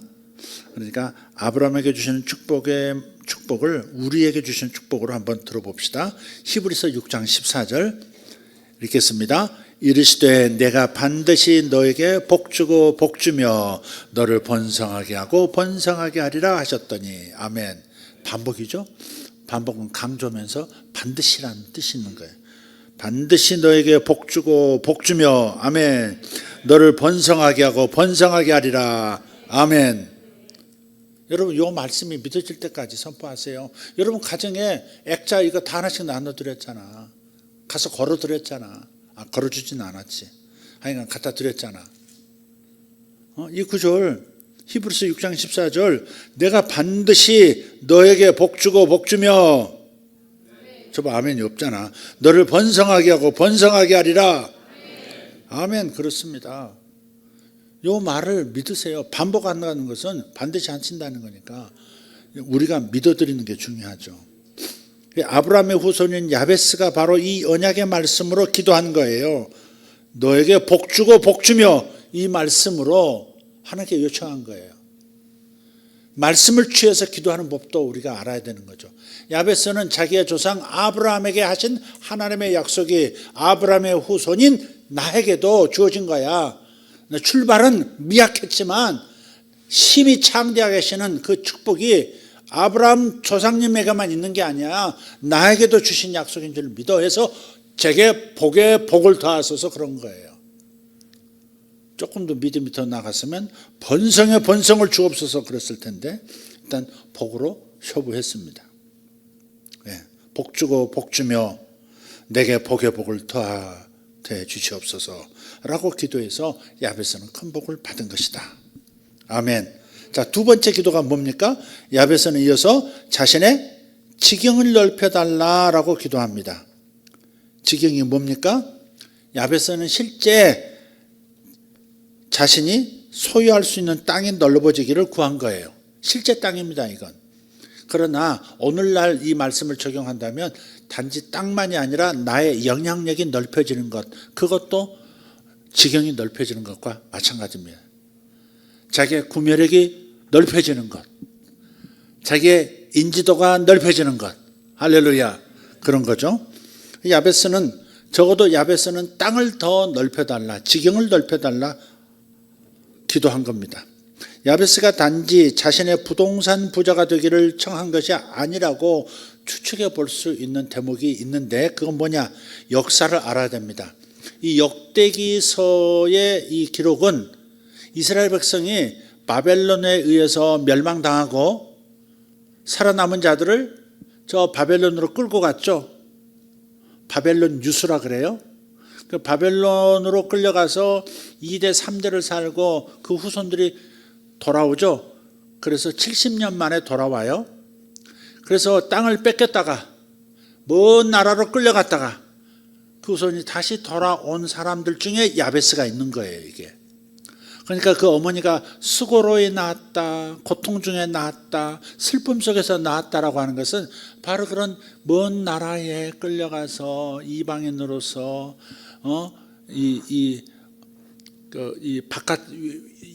그러니까 아브라함에게 주시는 축복을 우리에게 주시는 축복으로 한번 들어봅시다. 히브리서 6장 14절 읽겠습니다. 이르시되 내가 반드시 너에게 복주고 복주며 너를 번성하게 하고 번성하게 하리라 하셨더니. 아멘. 반복이죠. 반복은 강조면서 반드시라는 뜻이 있는 거예요. 반드시 너에게 복주고 복주며, 아멘, 너를 번성하게 하고 번성하게 하리라. 아멘. 여러분, 이 말씀이 믿어질 때까지 선포하세요. 여러분 가정에 액자 이거 다 하나씩 나눠드렸잖아. 가서 걸어드렸잖아. 걸어주진 않았지. 하여간 갖다 드렸잖아. 이 구절 히브리서 6장 14절, 내가 반드시 너에게 복주고 복주며, 저봐 아멘이 없잖아. 너를 번성하게 하고 번성하게 하리라. 아멘. 그렇습니다. 요 말을 믿으세요. 반복 안 나가는 것은 반드시 안 친다는 거니까 우리가 믿어드리는 게 중요하죠. 아브라함의 후손인 야베스가 바로 이 언약의 말씀으로 기도한 거예요. 너에게 복주고 복주며, 이 말씀으로 하나님께 요청한 거예요. 말씀을 취해서 기도하는 법도 우리가 알아야 되는 거죠. 야베스는 자기의 조상 아브라함에게 하신 하나님의 약속이 아브라함의 후손인 나에게도 주어진 거야. 출발은 미약했지만 심히 창대하게 하시는 그 축복이 아브라함 조상님에게만 있는 게 아니야. 나에게도 주신 약속인 줄 믿어 해서 제게 복에 복을 더하소서 그런 거예요. 조금 더 믿음이 더 나갔으면 번성에 번성을 주옵소서 그랬을 텐데 일단 복으로 효부했습니다. 복주고 복주며 내게 복에 복을 더해 주시옵소서. 라고 기도해서 야베스는 큰 복을 받은 것이다. 아멘. 자, 두 번째 기도가 뭡니까? 야베스는 이어서 자신의 지경을 넓혀달라라고 기도합니다. 지경이 뭡니까? 야베스는 실제 자신이 소유할 수 있는 땅이 넓어지기를 구한 거예요. 실제 땅입니다, 이건. 그러나 오늘날 이 말씀을 적용한다면 단지 땅만이 아니라 나의 영향력이 넓혀지는 것, 그것도 지경이 넓혀지는 것과 마찬가지입니다. 자기의 구매력이 넓혀지는 것, 자기의 인지도가 넓혀지는 것, 할렐루야, 그런 거죠. 야베스는 적어도 야베스는 땅을 더 넓혀달라, 지경을 넓혀달라 기도한 겁니다. 야베스가 단지 자신의 부동산 부자가 되기를 청한 것이 아니라고 추측해 볼 수 있는 대목이 있는데, 그건 뭐냐? 역사를 알아야 됩니다. 이 역대기서의 이 기록은 이스라엘 백성이 바벨론에 의해서 멸망당하고 살아남은 자들을 저 바벨론으로 끌고 갔죠. 바벨론 유수라 그래요. 그 바벨론으로 끌려가서 2대 3대를 살고 그 후손들이 돌아오죠. 그래서 70년 만에 돌아와요. 그래서 땅을 뺏겼다가 먼 나라로 끌려갔다가 그 후손이 다시 돌아온 사람들 중에 야베스가 있는 거예요, 이게. 그러니까 그 어머니가 수고로이 낳았다, 고통 중에 낳았다, 슬픔 속에서 낳았다라고 하는 것은 바로 그런 먼 나라에 끌려가서 이방인으로서 이 바깥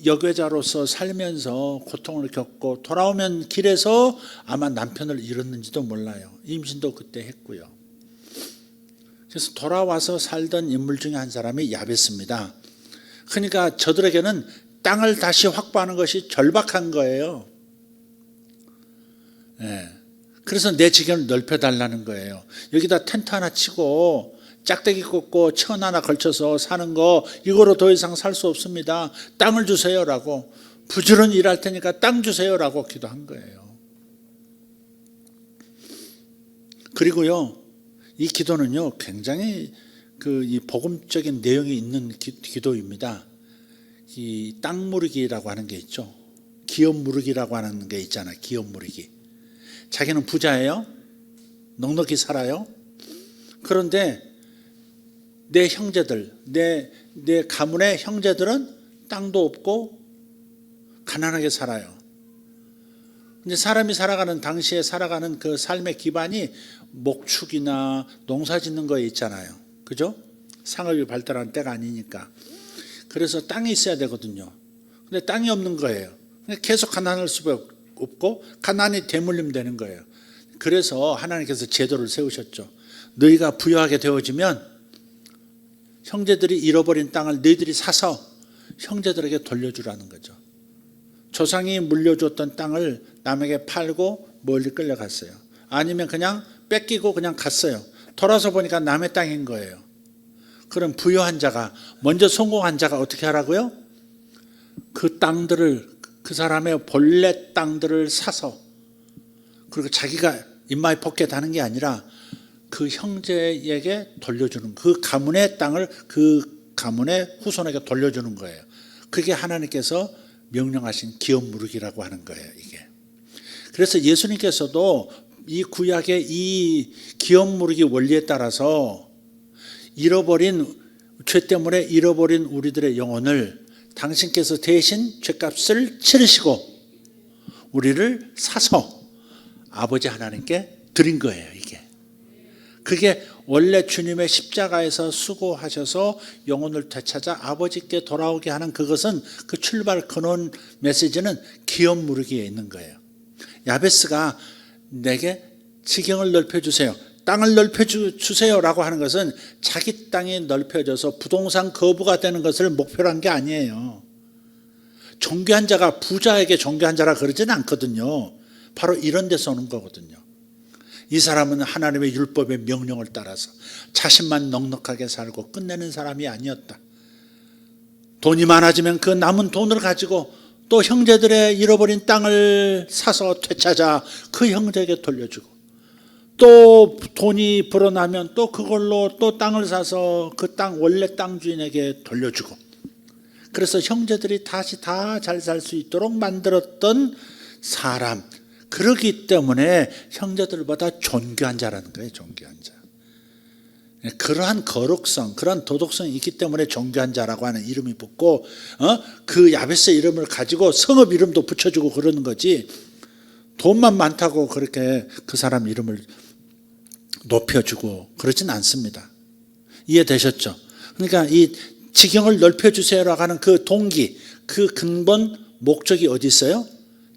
여괴자로서 살면서 고통을 겪고 돌아오면 길에서 아마 남편을 잃었는지도 몰라요. 임신도 그때 했고요. 그래서 돌아와서 살던 인물 중에 한 사람이 야베스입니다. 그러니까 저들에게는 땅을 다시 확보하는 것이 절박한 거예요. 네. 그래서 내 지경을 넓혀달라는 거예요. 여기다 텐트 하나 치고 짝대기 꽂고 천 하나 걸쳐서 사는 거, 이거로 더 이상 살 수 없습니다. 땅을 주세요라고, 부지런히 일할 테니까 땅 주세요라고 기도한 거예요. 그리고요, 이 기도는요 굉장히 이 복음적인 내용이 있는 기도입니다. 이 땅 무르기라고 하는 게 있죠. 기업 무르기라고 하는 게 있잖아요. 기업 무르기. 자기는 부자예요. 넉넉히 살아요. 그런데 내 형제들, 내 가문의 형제들은 땅도 없고 가난하게 살아요. 근데 사람이 살아가는 당시에 살아가는 그 삶의 기반이 목축이나 농사 짓는 거에 있잖아요. 그죠? 상업이 발달한 때가 아니니까. 그래서 땅이 있어야 되거든요. 근데 땅이 없는 거예요. 계속 가난할 수밖에 없고 가난이 대물림 되는 거예요. 그래서 하나님께서 제도를 세우셨죠. 너희가 부유하게 되어지면 형제들이 잃어버린 땅을 너희들이 사서 형제들에게 돌려주라는 거죠. 조상이 물려줬던 땅을 남에게 팔고 멀리 끌려갔어요. 아니면 그냥 뺏기고 그냥 갔어요. 돌아서 보니까 남의 땅인 거예요. 그럼 부유한 자가, 먼저 성공한 자가 어떻게 하라고요? 그 땅들을, 그 사람의 본래 땅들을 사서, 그리고 자기가 인마이 포켓하는 게 아니라 그 형제에게 돌려주는, 그 가문의 땅을 그 가문의 후손에게 돌려주는 거예요. 그게 하나님께서 명령하신 기업 무르기라고 하는 거예요, 이게. 그래서 예수님께서도 이 구약의 이 기업 무르기 원리에 따라서 죄 때문에 잃어버린 우리들의 영혼을 당신께서 대신 죄값을 치르시고 우리를 사서 아버지 하나님께 드린 거예요, 이게. 그게 원래 주님의 십자가에서 수고하셔서 영혼을 되찾아 아버지께 돌아오게 하는 그것은, 그 출발 근원 메시지는 기업 무르기에 있는 거예요. 야베스가 내게 지경을 넓혀주세요, 땅을 넓혀주세요라고 하는 것은 자기 땅이 넓혀져서 부동산 거부가 되는 것을 목표로 한 게 아니에요. 존귀한 자가 부자에게 존귀한 자라 그러지는 않거든요. 바로 이런 데서 오는 거거든요. 이 사람은 하나님의 율법의 명령을 따라서 자신만 넉넉하게 살고 끝내는 사람이 아니었다. 돈이 많아지면 그 남은 돈을 가지고 또 형제들의 잃어버린 땅을 사서 되찾아 그 형제에게 돌려주고, 또 돈이 불어나면 또 그걸로 또 땅을 사서 그 땅 원래 땅 주인에게 돌려주고, 그래서 형제들이 다시 다 잘 살 수 있도록 만들었던 사람, 그러기 때문에 형제들보다 존귀한 자라는 거예요. 존귀한 자. 그러한 거룩성, 그러한 도덕성이 있기 때문에 존귀한 자라고 하는 이름이 붙고, 그 야베스 이름을 가지고 성읍 이름도 붙여주고 그러는 거지, 돈만 많다고 그렇게 그 사람 이름을 높여주고 그러진 않습니다. 이해되셨죠? 그러니까 이 지경을 넓혀주세요라고 하는 그 동기, 그 근본 목적이 어디 있어요?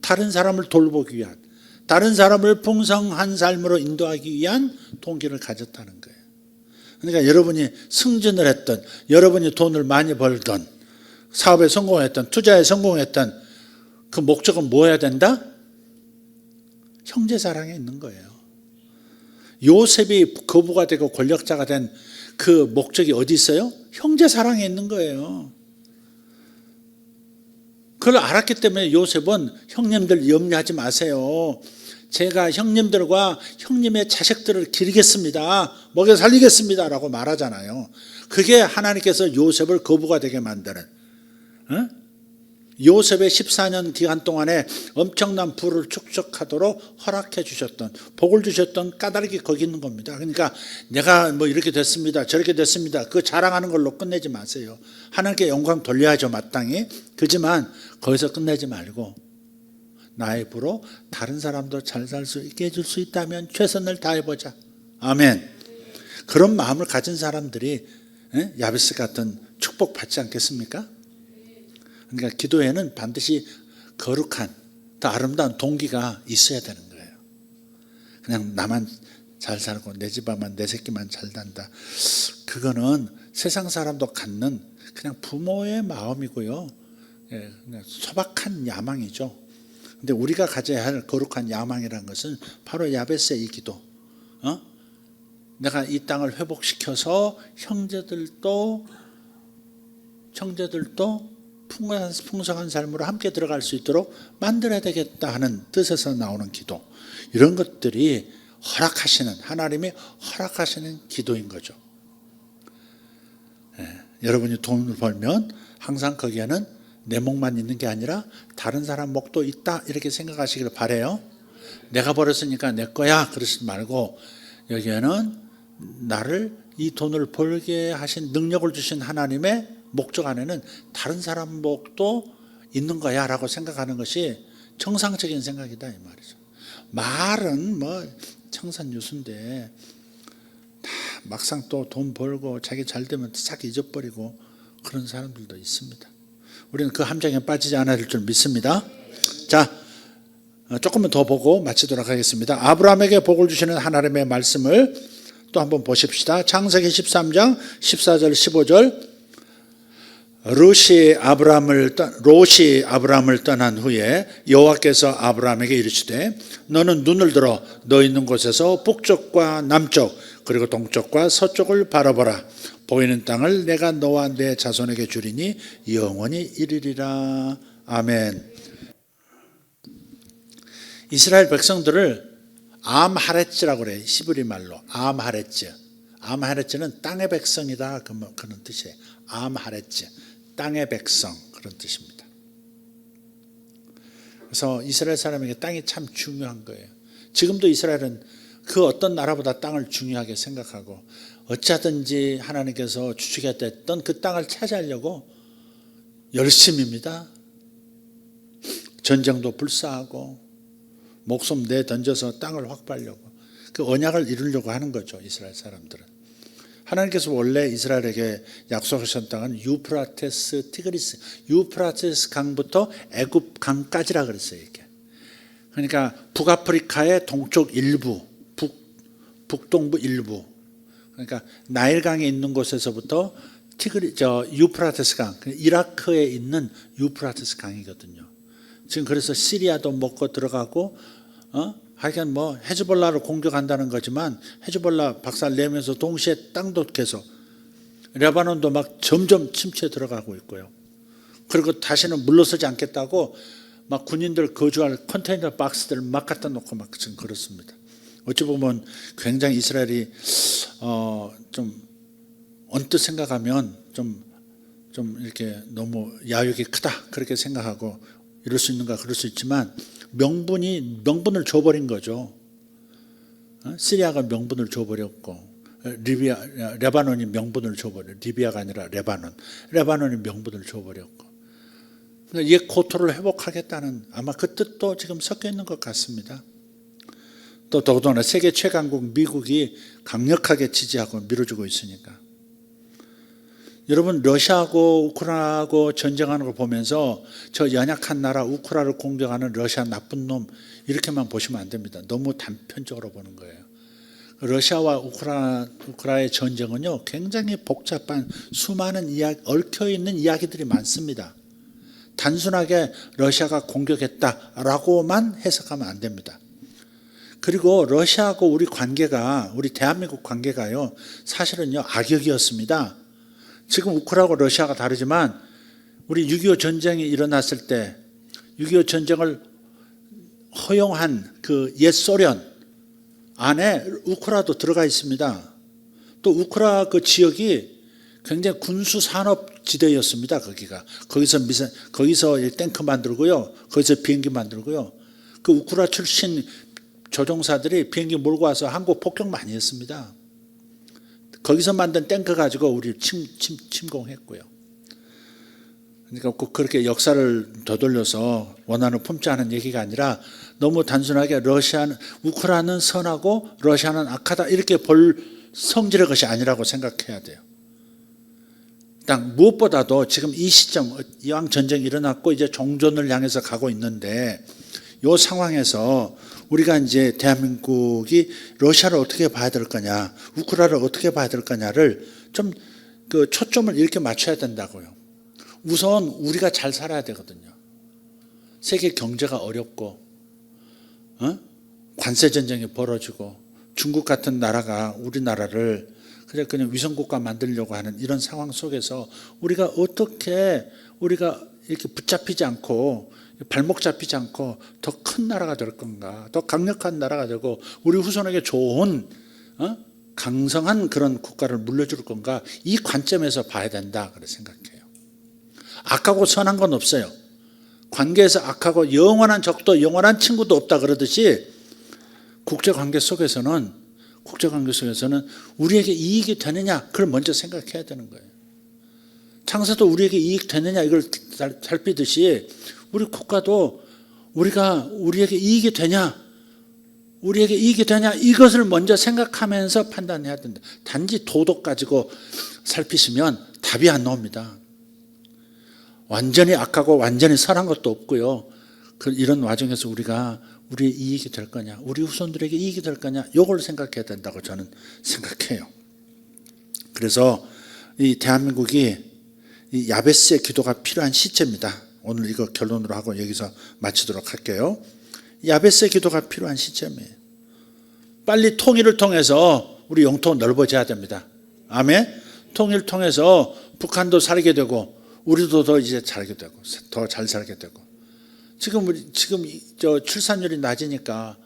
다른 사람을 돌보기 위한, 다른 사람을 풍성한 삶으로 인도하기 위한 동기를 가졌다는 거예요. 그러니까 여러분이 승진을 했던, 여러분이 돈을 많이 벌던, 사업에 성공했던, 투자에 성공했던 그 목적은 뭐여야 된다? 형제 사랑에 있는 거예요. 요셉이 거부가 되고 권력자가 된 그 목적이 어디 있어요? 형제 사랑에 있는 거예요. 그걸 알았기 때문에 요셉은 형님들 염려하지 마세요. 제가 형님들과 형님의 자식들을 기르겠습니다. 먹여 살리겠습니다. 라고 말하잖아요. 그게 하나님께서 요셉을 거부가 되게 만드는, 요셉의 14년 기간 동안에 엄청난 부를 축적하도록 허락해 주셨던, 복을 주셨던 까닭이 거기 있는 겁니다. 그러니까 내가 뭐 이렇게 됐습니다, 저렇게 됐습니다, 그 자랑하는 걸로 끝내지 마세요. 하나님께 영광 돌려야죠, 마땅히. 그렇지만 거기서 끝내지 말고 나의 부로 다른 사람도 잘 살 수 있게 해줄 수 있다면 최선을 다해보자. 아멘. 그런 마음을 가진 사람들이 야베스 같은 축복 받지 않겠습니까? 그러니까 기도에는 반드시 거룩한, 더 아름다운 동기가 있어야 되는 거예요. 그냥 나만 잘 살고 내 집안만, 내 새끼만 잘 단다, 그거는 세상 사람도 갖는 그냥 부모의 마음이고요, 그냥 소박한 야망이죠. 근데 우리가 가져야 할 거룩한 야망이라는 것은 바로 야베스의 이 기도, 내가 이 땅을 회복시켜서 형제들도 풍성한 삶으로 함께 들어갈 수 있도록 만들어야 되겠다 하는 뜻에서 나오는 기도, 이런 것들이 허락하시는, 하나님이 허락하시는 기도인 거죠. 여러분이 돈을 벌면 항상 거기에는 내 목만 있는 게 아니라 다른 사람 목도 있다, 이렇게 생각하시기를 바라요. 내가 벌었으니까 내 거야 그러지 말고, 여기에는 나를 이 돈을 벌게 하신, 능력을 주신 하나님의 목적 안에는 다른 사람 목도 있는 거야 라고 생각하는 것이 정상적인 생각이다, 이 말이죠. 말은 뭐 청산유수인데 다 막상 또 돈 벌고 자기 잘 되면 싹 잊어버리고 그런 사람들도 있습니다. 우리는 그 함정에 빠지지 않아야 될 줄 믿습니다. 자, 조금만 더 보고 마치도록 하겠습니다. 아브라함에게 복을 주시는 하나님의 말씀을 또 한번 보십시다. 창세기 13장 14절 15절. 롯이 아브라함을 떠난 후에 여호와께서 아브라함에게 이르시되 너는 눈을 들어 너 있는 곳에서 북쪽과 남쪽 그리고 동쪽과 서쪽을 바라보라. 보이는 땅을 내가 너와 내 자손에게 주리니 영원히 이르리라. 아멘. 이스라엘 백성들을 암하렛즈라고 그래요. 히브리 말로 암하렛즈. 암하렛즈는 땅의 백성이다, 그런 뜻이에요. 암하렛즈, 땅의 백성, 그런 뜻입니다. 그래서 이스라엘 사람에게 땅이 참 중요한 거예요. 지금도 이스라엘은 그 어떤 나라보다 땅을 중요하게 생각하고 어찌하든지 하나님께서 주시겠다던 그 땅을 차지하려고 열심입니다. 전쟁도 불사하고 목숨 내던져서 땅을 확보하려고, 그 언약을 이루려고 하는 거죠, 이스라엘 사람들은. 하나님께서 원래 이스라엘에게 약속하셨던 땅은 유프라테스, 티그리스, 유프라테스 강부터 애굽 강까지라 그랬어요, 이게. 그러니까 북아프리카의 동쪽 일부, 북동부 일부, 그러니까 나일강에 있는 곳에서부터 유프라테스 강, 이라크에 있는 유프라테스 강이거든요. 지금 그래서 시리아도 먹고 들어가고, 하여간 뭐 헤즈볼라를 공격한다는 거지만 헤즈볼라 박살 내면서 동시에 땅도 계속, 레바논도 막 점점 침체에 들어가고 있고요. 그리고 다시는 물러서지 않겠다고 막 군인들 거주할 컨테이너 박스들을 막 갖다 놓고 막 지금 그렇습니다. 어찌 보면 굉장히 이스라엘이 좀 언뜻 생각하면 좀 이렇게 너무 야욕이 크다 그렇게 생각하고 이럴 수 있는가 그럴 수 있지만 명분을 줘버린 거죠. 시리아가 명분을 줘버렸고 레바논이 명분을 줘버려. 리비아가 아니라 레바논이 명분을 줘버렸고 옛 고토를 회복하겠다는 아마 그 뜻도 지금 섞여 있는 것 같습니다. 또 더군다나 세계 최강국 미국이 강력하게 지지하고 밀어주고 있으니까. 여러분 러시아하고 우크라이나하고 전쟁하는 걸 보면서 저 연약한 나라 우크라이나를 공격하는 러시아 나쁜 놈 이렇게만 보시면 안 됩니다. 너무 단편적으로 보는 거예요. 러시아와 우크라이나의 전쟁은요 굉장히 복잡한 수많은 얽혀있는 이야기들이 많습니다. 단순하게 러시아가 공격했다라고만 해석하면 안 됩니다. 그리고 러시아하고 우리 대한민국 관계가요 사실은요 악역이었습니다. 지금 우크라이나하고 러시아가 다르지만 우리 6.25 전쟁이 일어났을 때 6.25 전쟁을 허용한 그 옛 소련 안에 우크라이나도 들어가 있습니다. 또 우크라이나 그 지역이 굉장히 군수 산업 지대였습니다. 거기서 탱크 만들고요, 거기서 비행기 만들고요. 그 우크라이나 출신 조종사들이 비행기 몰고 와서 한국 폭격 많이 했습니다. 거기서 만든 탱크 가지고 우리 침공했고요. 그러니까 꼭 그렇게 역사를 되돌려서 원한을 품자는 얘기가 아니라 너무 단순하게 우크라이나는 선하고 러시아는 악하다 이렇게 볼 성질의 것이 아니라고 생각해야 돼요. 일단 무엇보다도 지금 이 시점 이왕 전쟁이 일어났고 이제 종전을 향해서 가고 있는데 이 상황에서 우리가 이제 대한민국이 러시아를 어떻게 봐야 될 거냐, 우크라이나를 어떻게 봐야 될 거냐를 좀 그 초점을 이렇게 맞춰야 된다고요. 우선 우리가 잘 살아야 되거든요. 세계 경제가 어렵고 관세 전쟁이 벌어지고 중국 같은 나라가 우리나라를 그냥 위성국가 만들려고 하는 이런 상황 속에서 우리가 어떻게 이렇게 붙잡히지 않고 발목 잡히지 않고 더 큰 나라가 될 건가, 더 강력한 나라가 되고 우리 후손에게 좋은 강성한 그런 국가를 물려줄 건가, 이 관점에서 봐야 된다 그렇게 생각해요. 악하고 선한 건 없어요. 관계에서 악하고 영원한 적도 영원한 친구도 없다 그러듯이 국제관계 속에서는 우리에게 이익이 되느냐 그걸 먼저 생각해야 되는 거예요. 창세도 우리에게 이익 되느냐 이걸 살피듯이 우리 국가도 우리에게 이익이 되냐 이것을 먼저 생각하면서 판단해야 된다. 단지 도덕 가지고 살피시면 답이 안 나옵니다. 완전히 악하고 완전히 선한 것도 없고요. 이런 와중에서 우리의 이익이 될 거냐, 우리 후손들에게 이익이 될 거냐, 이걸 생각해야 된다고 저는 생각해요. 그래서 이 대한민국이 이 야베스의 기도가 필요한 시점입니다. 오늘 이거 결론으로 하고 여기서 마치도록 할게요. 야베스의 기도가 필요한 시점이에요. 빨리 통일을 통해서 우리 영토가 넓어져야 됩니다. 아멘. 통일을 통해서 북한도 살게 되고 우리도 더 이제 살게 되고 더 잘 살게 되고 지금 출산율이 낮으니까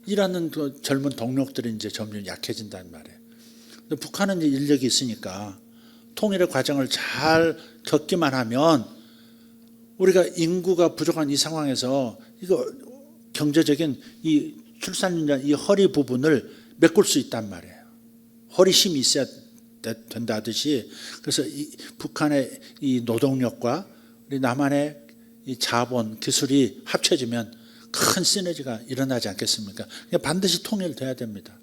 일하는 그 젊은 동력들이 이제 점점 약해진다는 말이에요. 근데 북한은 이제 인력이 있으니까 통일의 과정을 잘 겪기만 하면 우리가 인구가 부족한 이 상황에서 이거 경제적인 이 출산율 이 허리 부분을 메꿀 수 있단 말이에요. 허리 힘이 있어야 된다 하듯이 그래서 북한의 이 노동력과 우리 남한의 이 자본 기술이 합쳐지면 큰 시너지가 일어나지 않겠습니까? 반드시 통일돼야 됩니다.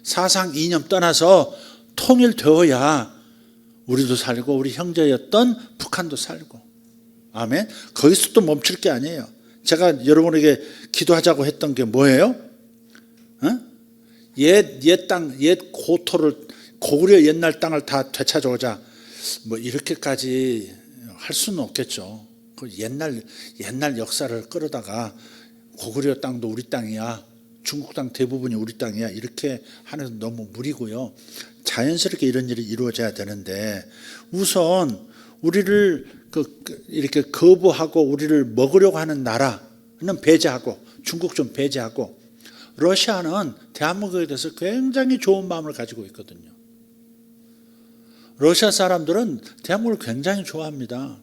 사상 이념 떠나서 통일되어야 우리도 살고 우리 형제였던 북한도 살고. 아멘. 거기서 또 멈출 게 아니에요. 제가 여러분에게 기도하자고 했던 게 뭐예요? 옛 땅, 옛 고토를 고구려 옛날 땅을 다 되찾아오자. 뭐 이렇게까지 할 수는 없겠죠. 그 옛날 역사를 끌어다가 고구려 땅도 우리 땅이야, 중국 땅 대부분이 우리 땅이야 이렇게 하는 건 너무 무리고요. 자연스럽게 이런 일이 이루어져야 되는데 우선 우리를 이렇게 거부하고 우리를 먹으려고 하는 나라는 배제하고 중국 좀 배제하고 러시아는 대한민국에 대해서 굉장히 좋은 마음을 가지고 있거든요. 러시아 사람들은 대한민국을 굉장히 좋아합니다.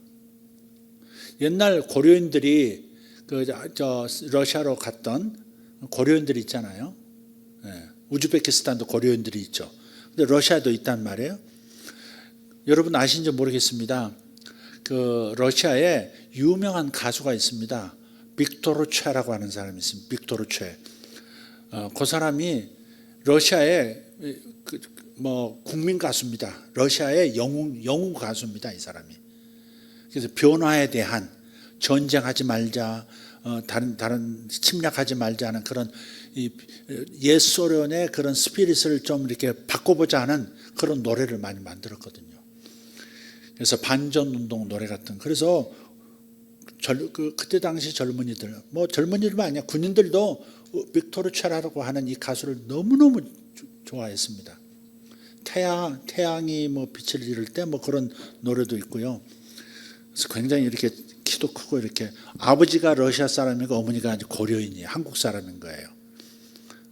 옛날 고려인들이 러시아로 갔던 고려인들이 있잖아요. 우즈베키스탄도 고려인들이 있죠. 근데 러시아도 있단 말이에요. 여러분 아시는지 모르겠습니다. 그 러시아에 유명한 가수가 있습니다. 빅토르 최라고 하는 사람이 있습니다. 빅토르 최. 그 사람이 러시아의 국민 가수입니다. 러시아의 영웅 가수입니다. 이 사람이. 그래서 변화에 대한 전쟁하지 말자, 다른 침략하지 말자는 그런 옛 소련의 그런 스피릿을 좀 이렇게 바꿔보자 하는 그런 노래를 많이 만들었거든요. 그래서 반전운동 노래 같은. 그래서 그때 당시 젊은이들, 젊은이들만 아니야, 군인들도 빅토르 최라라고 하는 이 가수를 너무너무 좋아했습니다. 태양이 빛을 잃을 때 그런 노래도 있고요. 그래서 굉장히 이렇게 키도 크고 이렇게 아버지가 러시아 사람이고 어머니가 아주 고려인이에요. 한국 사람인 거예요.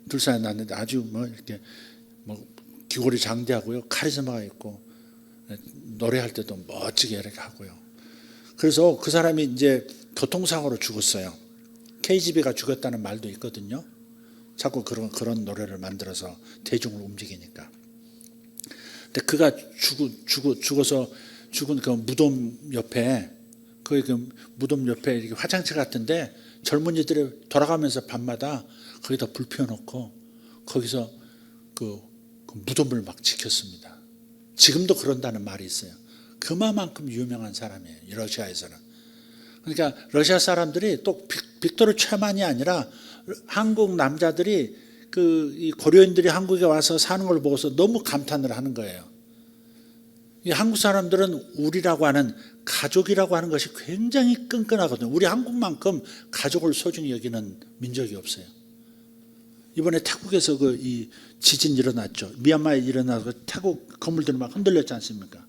둘 사이 났는데 아주 이렇게 귀골이 장대하고요. 카리스마가 있고 노래할 때도 멋지게 이렇게 하고요. 그래서 그 사람이 이제 교통사고로 죽었어요. KGB가 죽였다는 말도 있거든요. 자꾸 그런 노래를 만들어서 대중을 움직이니까. 근데 그가 죽어서 죽은 그 무덤 옆에 무덤 옆에 이렇게 화장실 같은데 젊은이들이 돌아가면서 밤마다 거기다 불 피워놓고 거기서 그 무덤을 막 지켰습니다. 지금도 그런다는 말이 있어요. 그만큼 유명한 사람이에요. 러시아에서는. 그러니까 러시아 사람들이 또 빅토르 최만이 아니라 한국 남자들이 이 고려인들이 한국에 와서 사는 걸 보고서 너무 감탄을 하는 거예요. 이 한국 사람들은 우리라고 하는 가족이라고 하는 것이 굉장히 끈끈하거든요. 우리 한국만큼 가족을 소중히 여기는 민족이 없어요. 이번에 태국에서 이 지진 일어났죠. 미얀마에 일어나서 태국 건물들이 막 흔들렸지 않습니까?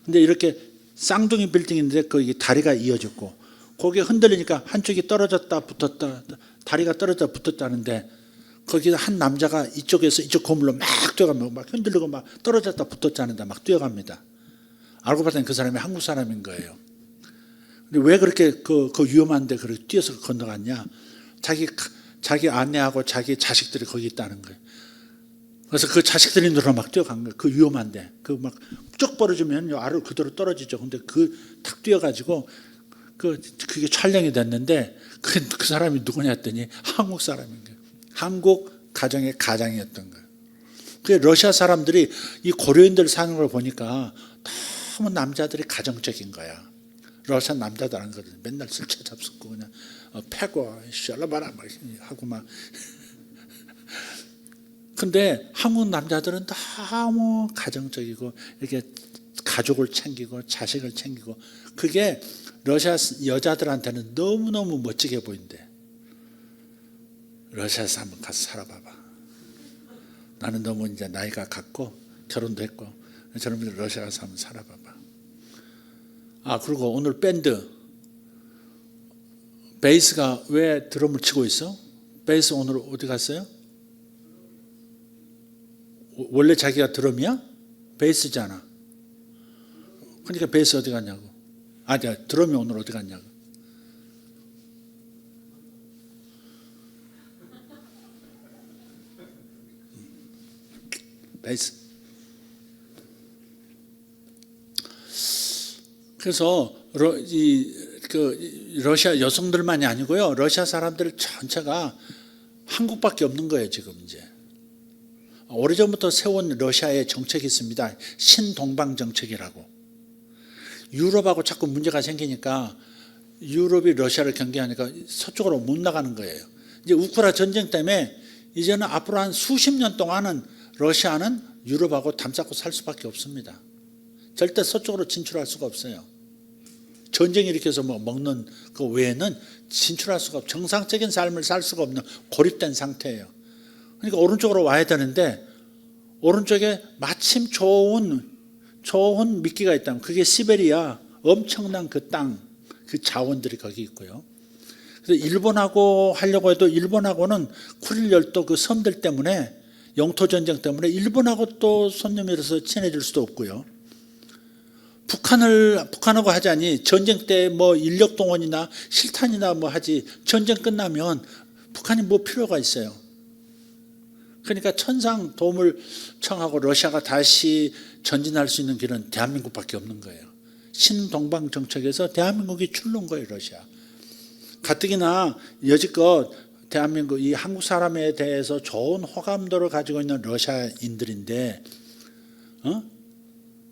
근데 이렇게 쌍둥이 빌딩인데 거기 다리가 이어졌고 거기에 흔들리니까 한쪽이 떨어졌다 붙었다 다리가 떨어졌다 붙었다는데 거기 한 남자가 이쪽에서 이쪽 건물로 막 뛰어가면 막 흔들리고 막 떨어졌다 붙었다는데 막 뛰어갑니다. 알고 봤더니 그 사람이 한국 사람인 거예요. 근데 왜 그렇게 그 위험한데 그렇게 뛰어서 건너갔냐? 자기 아내하고 자기 자식들이 거기 있다는 거예요. 그래서 그 자식들이 늘어 막 뛰어간 거예요. 그 위험한데 막 쭉 벌어지면 아래로 그대로 떨어지죠. 근데 탁 뛰어가지고 그게 촬영이 됐는데 그 사람이 누구냐 했더니 한국 사람인 거예요. 한국 가정의 가장이었던 거예요. 그 러시아 사람들이 이 고려인들 사는 걸 보니까 너무 남자들이 가정적인 거야. 러시아 남자들 안 그러거든. 맨날 술 처잡수고 그냥 패고 샬라바라 막 하고 막. 근데 한국 남자들은 너무 가정적이고 이렇게 가족을 챙기고 자식을 챙기고 그게 러시아 여자들한테는 너무너무 멋지게 보인대. 러시아에서 한번 가서 살아봐봐. 나는 너무 이제 나이가 갔고 결혼도 했고 저놈들 러시아 가서 한번 살아봐봐. 그리고 오늘 밴드 베이스가 왜 드럼을 치고 있어? 베이스 오늘 어디 갔어요? 원래 자기가 드럼이야? 베이스잖아. 그러니까 베이스 어디 갔냐고. 드럼이 오늘 어디 갔냐고. 베이스. 그래서 러시아 여성들만이 아니고요. 러시아 사람들 전체가 한국밖에 없는 거예요, 지금 이제. 오래전부터 세운 러시아의 정책이 있습니다. 신동방 정책이라고. 유럽하고 자꾸 문제가 생기니까 유럽이 러시아를 경계하니까 서쪽으로 못 나가는 거예요. 이제 우크라이나 전쟁 때문에 이제는 앞으로 한 수십 년 동안은 러시아는 유럽하고 담쌓고 살 수밖에 없습니다. 절대 서쪽으로 진출할 수가 없어요. 전쟁 일으켜서 먹는 그 외에는 진출할 수가 없고 정상적인 삶을 살 수가 없는 고립된 상태예요. 그러니까 오른쪽으로 와야 되는데 오른쪽에 마침 좋은 미끼가 있다면 그게 시베리아 엄청난 그 땅, 그 자원들이 거기 있고요. 그래서 일본하고 하려고 해도 일본하고는 쿠릴 열도 그 섬들 때문에 영토 전쟁 때문에 일본하고 또 손 내밀어서 친해질 수도 없고요. 북한하고 하자니 전쟁 때 뭐 인력 동원이나 실탄이나 뭐 하지 전쟁 끝나면 북한이 뭐 필요가 있어요. 그러니까 천상 도움을 청하고 러시아가 다시 전진할 수 있는 길은 대한민국밖에 없는 거예요. 신동방 정책에서 대한민국이 출른 거예요, 러시아. 가뜩이나 여지껏 대한민국 이 한국 사람에 대해서 좋은 호감도를 가지고 있는 러시아인들인데,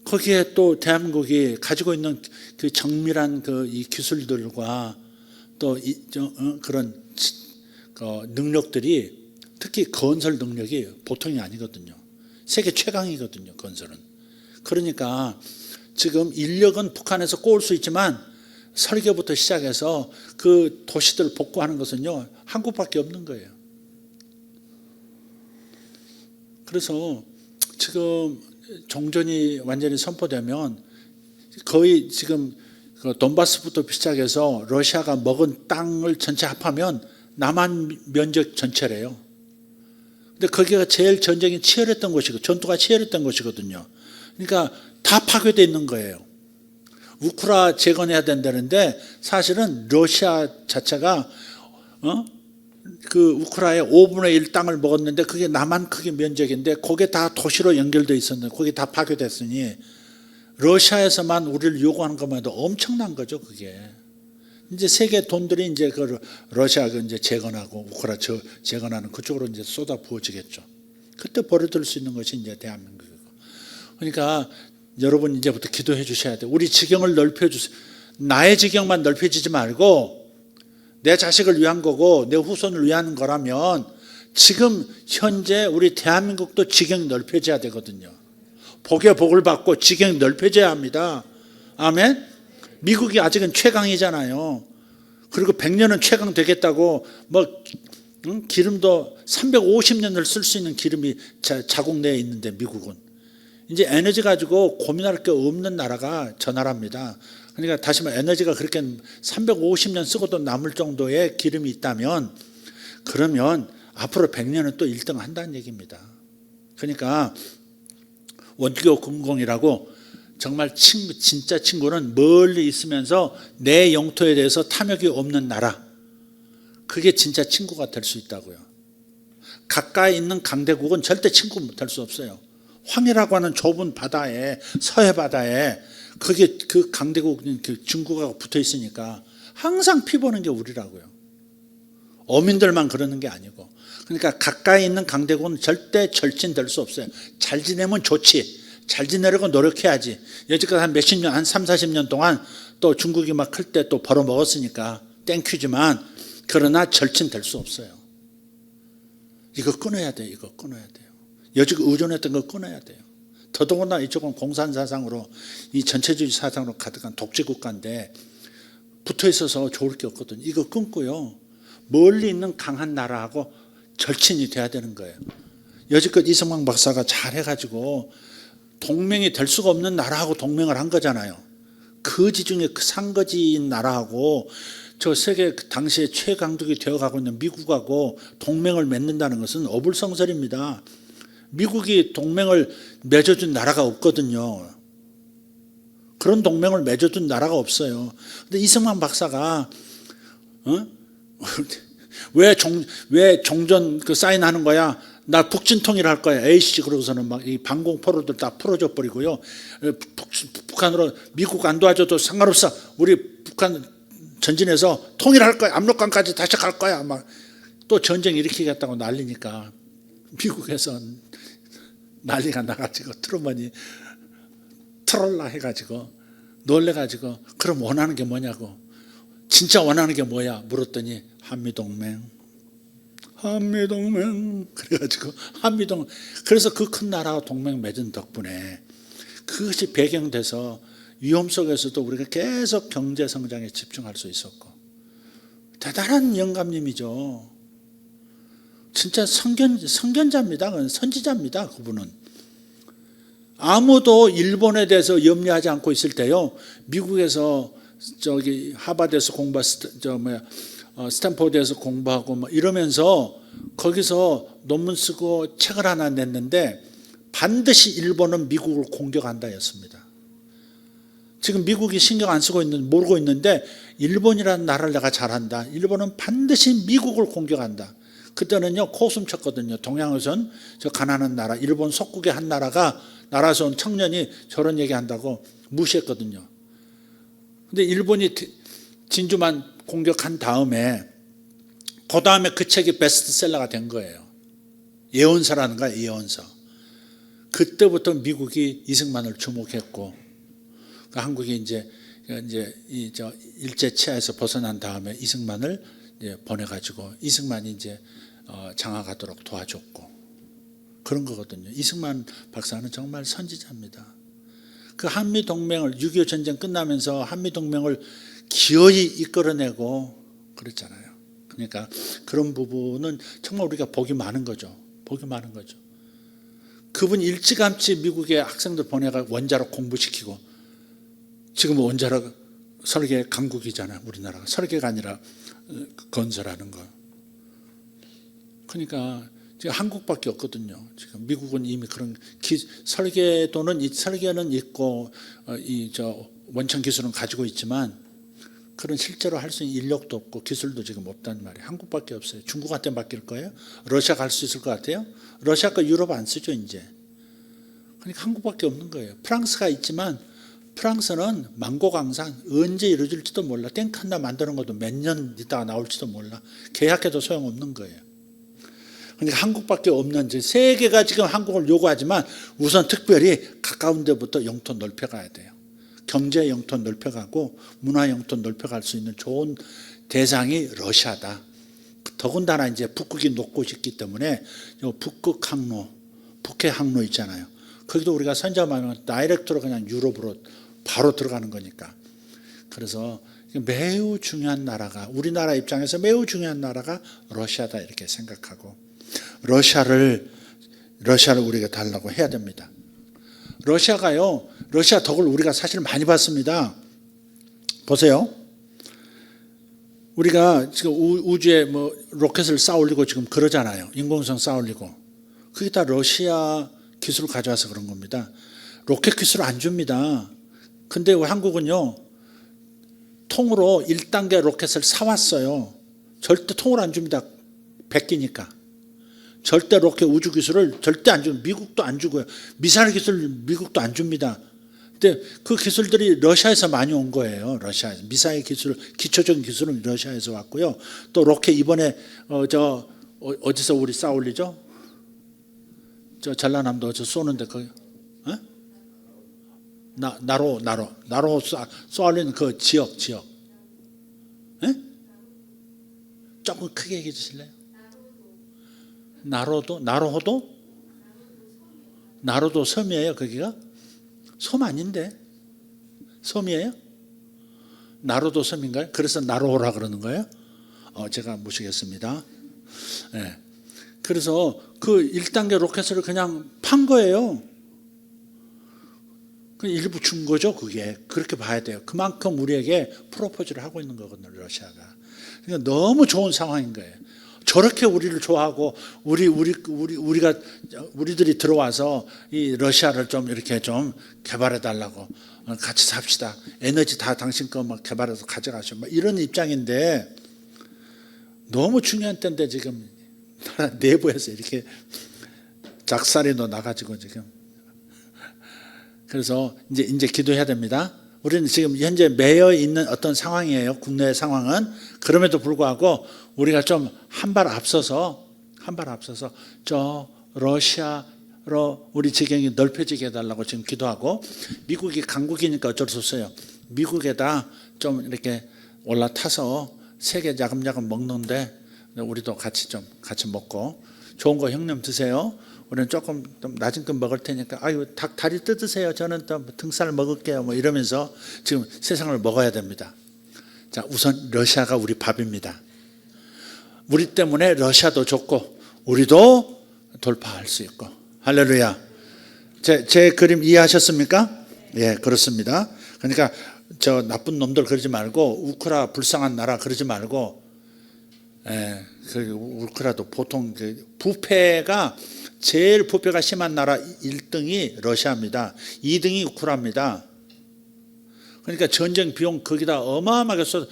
거기에 또 대한민국이 가지고 있는 그 정밀한 그 이 기술들과 또 그런 능력들이 특히 건설 능력이 보통이 아니거든요. 세계 최강이거든요, 건설은. 그러니까 지금 인력은 북한에서 꼬을 수 있지만 설계부터 시작해서 그 도시들 복구하는 것은요, 한국밖에 없는 거예요. 그래서 지금 종전이 완전히 선포되면 거의 지금 그 돈바스부터 시작해서 러시아가 먹은 땅을 전체 합하면 남한 면적 전체래요. 근데 거기가 제일 전쟁이 치열했던 곳이고 전투가 치열했던 곳이거든요. 그러니까 다 파괴되어 있는 거예요. 우크라 재건해야 된다는데 사실은 러시아 자체가 그 우크라의 5분의 1 땅을 먹었는데 그게 남한 크기 면적인데 거기에 다 도시로 연결되어 있었는데 거기 다 파괴됐으니 러시아에서만 우리를 요구하는 것만 해도 엄청난 거죠, 그게. 이제 세계 돈들이 이제 그 러시아가 이제 재건하고 우크라 재건하는 그쪽으로 이제 쏟아 부어지겠죠. 그때 버려둘 수 있는 것이 이제 대한민국이고. 그러니까 여러분 이제부터 기도해 주셔야 돼요. 우리 지경을 넓혀 주세요. 나의 지경만 넓혀지지 말고 내 자식을 위한 거고 내 후손을 위한 거라면 지금 현재 우리 대한민국도 지경이 넓혀져야 되거든요. 복의 복을 받고 지경이 넓혀져야 합니다. 아멘. 미국이 아직은 최강이잖아요. 그리고 100년은 최강 되겠다고 뭐 기름도 350년을 쓸 수 있는 기름이 자국 내에 있는데 미국은 이제 에너지 가지고 고민할 게 없는 나라가 저 나라입니다. 그러니까 다시 말해 에너지가 그렇게 350년 쓰고도 남을 정도의 기름이 있다면 그러면 앞으로 100년은 또 1등 한다는 얘기입니다. 그러니까 원기교 금공이라고 정말 진짜 친구는 멀리 있으면서 내 영토에 대해서 탐욕이 없는 나라. 그게 진짜 친구가 될 수 있다고요. 가까이 있는 강대국은 절대 친구 될 수 없어요. 황해라고 하는 좁은 바다에 서해 바다에 그게 그 강대국 그 중국하고 붙어 있으니까 항상 피보는 게 우리라고요. 어민들만 그러는 게 아니고. 그러니까 가까이 있는 강대국은 절대 절친될 수 없어요. 잘 지내면 좋지. 잘 지내려고 노력해야지. 여지껏 한 몇십 년, 한 3, 40년 동안 또 중국이 막 클 때 또 벌어먹었으니까 땡큐지만 그러나 절친될 수 없어요. 이거 끊어야 돼요. 이거 끊어야 돼요. 여지껏 의존했던 거 끊어야 돼요. 더더구나 이쪽은 공산사상으로 이 전체주의 사상으로 가득한 독재국가인데 붙어 있어서 좋을 게 없거든요. 이거 끊고요. 멀리 있는 강한 나라하고 절친이 돼야 되는 거예요. 여지껏 이승만 박사가 잘 해가지고 동맹이 될 수가 없는 나라하고 동맹을 한 거잖아요. 거지 중에 그 상거지인 나라하고 저 세계 당시에 최강국이 되어가고 있는 미국하고 동맹을 맺는다는 것은 어불성설입니다. 미국이 동맹을 맺어준 나라가 없거든요. 그런 동맹을 맺어준 나라가 없어요. 근데 이승만 박사가 왜 종전 그 사인하는 거야? 나 북진 통일할 거야. 에이씨 그러고서는 막 이 방공포로들 다 풀어줘 버리고요. 북한으로 미국 안 도와줘도 상관없어. 우리 북한 전진해서 통일할 거야. 압록강까지 다시 갈 거야. 막 또 전쟁 일으키겠다고 난리니까 미국에서 난리가 나가지고 트루먼이 트롤라 해가지고 놀래가지고 그럼 원하는 게 뭐냐고. 진짜 원하는 게 뭐야? 물었더니 한미동맹. 그래가지고 한미동맹. 그래서 그 큰 나라와 동맹 맺은 덕분에 그것이 배경돼서 위험 속에서도 우리가 계속 경제 성장에 집중할 수 있었고 대단한 영감님이죠. 진짜 선견자입니다. 선지자입니다. 그분은. 아무도 일본에 대해서 염려하지 않고 있을 때요. 미국에서 저기 하버드에서 공부했을 스탠포드에서 공부하고 뭐 이러면서 거기서 논문 쓰고 책을 하나 냈는데 반드시 일본은 미국을 공격한다였습니다. 지금 미국이 신경 안 쓰고 모르고 있는데 일본이라는 나라를 내가 잘한다. 일본은 반드시 미국을 공격한다. 그때는요 코웃음 쳤거든요. 동양에선 저 가난한 나라, 일본 속국의 한 나라에서 온 청년이 저런 얘기한다고 무시했거든요. 근데 일본이 진주만 공격한 다음에 그 다음에 그 책이 베스트셀러가 된 거예요. 예언서라는 거야, 예언서. 그때부터 미국이 이승만을 주목했고, 그러니까 한국이 이제 일제 치하에서 벗어난 다음에 이승만을 이제 보내가지고 이승만이 이제 장악하도록 도와줬고 그런 거거든요. 이승만 박사는 정말 선지자입니다. 그 한미 동맹을 6.25 전쟁 끝나면서 한미 동맹을 기어이 이끌어내고 그랬잖아요. 그러니까 그런 부분은 정말 우리가 복이 많은 거죠. 복이 많은 거죠. 그분 일찌감치 미국의 학생들 보내가 원자로 공부시키고 지금 원자로 설계 강국이잖아요. 우리나라가 설계가 아니라 건설하는 거. 그러니까 지금 한국밖에 없거든요. 지금 미국은 이미 그런 설계는 있고 원천 기술은 가지고 있지만 그런 실제로 할 수 있는 인력도 없고 기술도 지금 없단 말이에요. 한국밖에 없어요. 중국한테 맡길 거예요? 러시아 갈 수 있을 것 같아요? 러시아가 유럽 안 쓰죠 이제. 그러니까 한국밖에 없는 거예요. 프랑스가 있지만 프랑스는 망고강산 언제 이루어질지도 몰라. 탱크 하나 만드는 것도 몇 년 있다가 나올지도 몰라. 계약해도 소용없는 거예요. 그러니까 한국밖에 없는 세계가 지금 한국을 요구하지만 우선 특별히 가까운 데부터 영토 넓혀가야 돼요. 경제 영토 넓혀가고 문화 영토 넓혀갈 수 있는 좋은 대상이 러시아다. 더군다나 이제 북극이 녹고 있기 때문에 북극 항로, 북해 항로 있잖아요. 거기도 우리가 선점하면 다이렉트로 그냥 유럽으로 바로 들어가는 거니까. 그래서 매우 중요한 나라가 우리나라 입장에서 매우 중요한 나라가 러시아다 이렇게 생각하고 러시아를 우리가 달라고 해야 됩니다. 러시아 덕을 우리가 사실 많이 봤습니다. 보세요. 우리가 지금 우주에 뭐 로켓을 쌓아 올리고 지금 그러잖아요. 인공위성 쌓아 올리고. 그게 다 러시아 기술을 가져와서 그런 겁니다. 로켓 기술을 안 줍니다. 근데 한국은요. 통으로 1단계 로켓을 사왔어요. 절대 통으로 안 줍니다. 백기니까. 절대 로켓 우주 기술을 절대 안 줍니다. 미국도 안 주고요. 미사일 기술 미국도 안 줍니다. 근데 그 기술들이 러시아에서 많이 온 거예요. 러시아에서. 미사일 기술, 기초적인 기술은 러시아에서 왔고요. 또 로켓 이번에 어디서 우리 쌓아 올리죠? 저 전라남도 쏘는데 거기 나로 쏘아 올리는 그 지역. 에? 조금 크게 얘기해 주실래요? 나로호도 섬이에요. 거기가 섬 아닌데 섬이에요? 나로도 섬인가요? 그래서 나로호라 그러는 거예요? 제가 모시겠습니다. 네. 그래서 그 1단계 로켓을 그냥 판 거예요. 그 일부 준 거죠. 그게 그렇게 봐야 돼요. 그만큼 우리에게 프로포즈를 하고 있는 거거든요. 러시아가. 그러니까 너무 좋은 상황인 거예요. 저렇게 우리를 좋아하고 우리들이 들어와서 이 러시아를 좀 이렇게 좀 개발해 달라고 같이 삽시다. 에너지 다 당신 거 막 개발해서 가져가시오. 막 이런 입장인데 너무 중요한 때인데 지금 나라 내부에서 이렇게 작살이 나가지고 지금 그래서 이제 기도해야 됩니다. 우리는 지금 현재 매여 있는 어떤 상황이에요. 국내 상황은. 그럼에도 불구하고 우리가 좀 한 발 앞서서 저 러시아로 우리 지경이 넓혀지게 해달라고 지금 기도하고 미국이 강국이니까 어쩔 수 없어요. 미국에다 좀 이렇게 올라타서 세계 야금야금 먹는데 우리도 같이 먹고 좋은 거 형님 드세요. 우리는 조금 낮은 거 먹을 테니까 아유 다리 뜯으세요. 저는 또 등살 먹을게요. 뭐 이러면서 지금 세상을 먹어야 됩니다. 자, 우선 러시아가 우리 밥입니다. 우리 때문에 러시아도 좋고 우리도 돌파할 수 있고 할렐루야. 제 그림 이해하셨습니까? 예, 그렇습니다. 그러니까 저 나쁜 놈들 그러지 말고 우크라 불쌍한 나라 그러지 말고 그 우크라이나도 보통 그 부패가 제일 부패가 심한 나라 1등이 러시아입니다. 2등이 우크라이나입니다. 그러니까 전쟁 비용 거기다 어마어마하게 써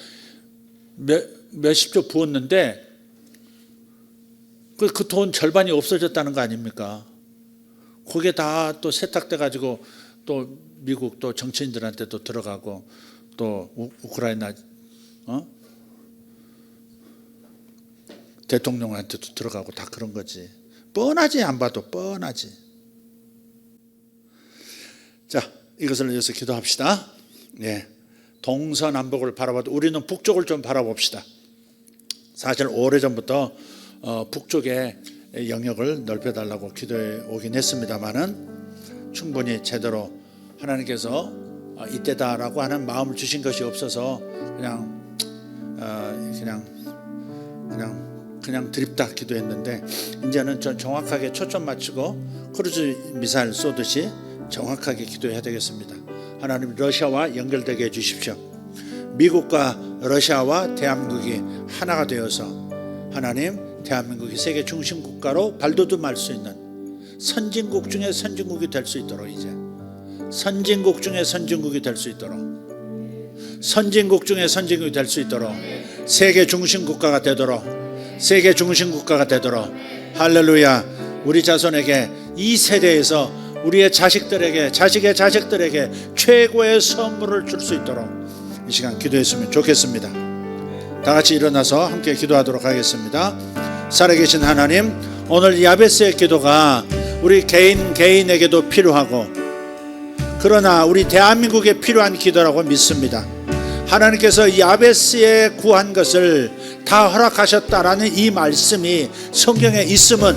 몇십조 부었는데 그 돈 절반이 없어졌다는 거 아닙니까? 거기에 다 또 세탁돼 가지고 또 미국 또 정치인들한테도 들어가고 또 우크라이나 대통령한테도 들어가고 다 그런 거지. 뻔하지, 안 봐도 뻔하지. 자, 이것을 위해서 기도합시다. 예, 동서남북을 바라봐도 우리는 북쪽을 좀 바라봅시다. 사실 오래전부터 북쪽의 영역을 넓혀달라고 기도해 오긴 했습니다만은 충분히 제대로 하나님께서 이때다라고 하는 마음을 주신 것이 없어서 그냥 드립다 기도했는데, 이제는 좀 정확하게 초점 맞추고 크루즈 미사일 쏘듯이 정확하게 기도해야 되겠습니다. 하나님, 러시아와 연결되게 해주십시오. 미국과 러시아와 대한민국이 하나가 되어서 하나님, 대한민국이 세계 중심 국가로 발돋움할 수 있는 선진국 중에 선진국이 될 수 있도록, 이제 선진국 중에 선진국이 될 수 있도록, 선진국 중에 선진국이 될 수 있도록, 세계 중심 국가가 되도록, 세계 중심 국가가 되도록, 할렐루야. 우리 자손에게, 이 세대에서 우리의 자식들에게, 자식의 자식들에게 최고의 선물을 줄 수 있도록 이 시간 기도했으면 좋겠습니다. 다 같이 일어나서 함께 기도하도록 하겠습니다. 살아계신 하나님, 오늘 야베스의 기도가 우리 개인에게도 필요하고, 그러나 우리 대한민국에 필요한 기도라고 믿습니다. 하나님께서 야베스에 구한 것을 다 허락하셨다라는 이 말씀이 성경에 있으면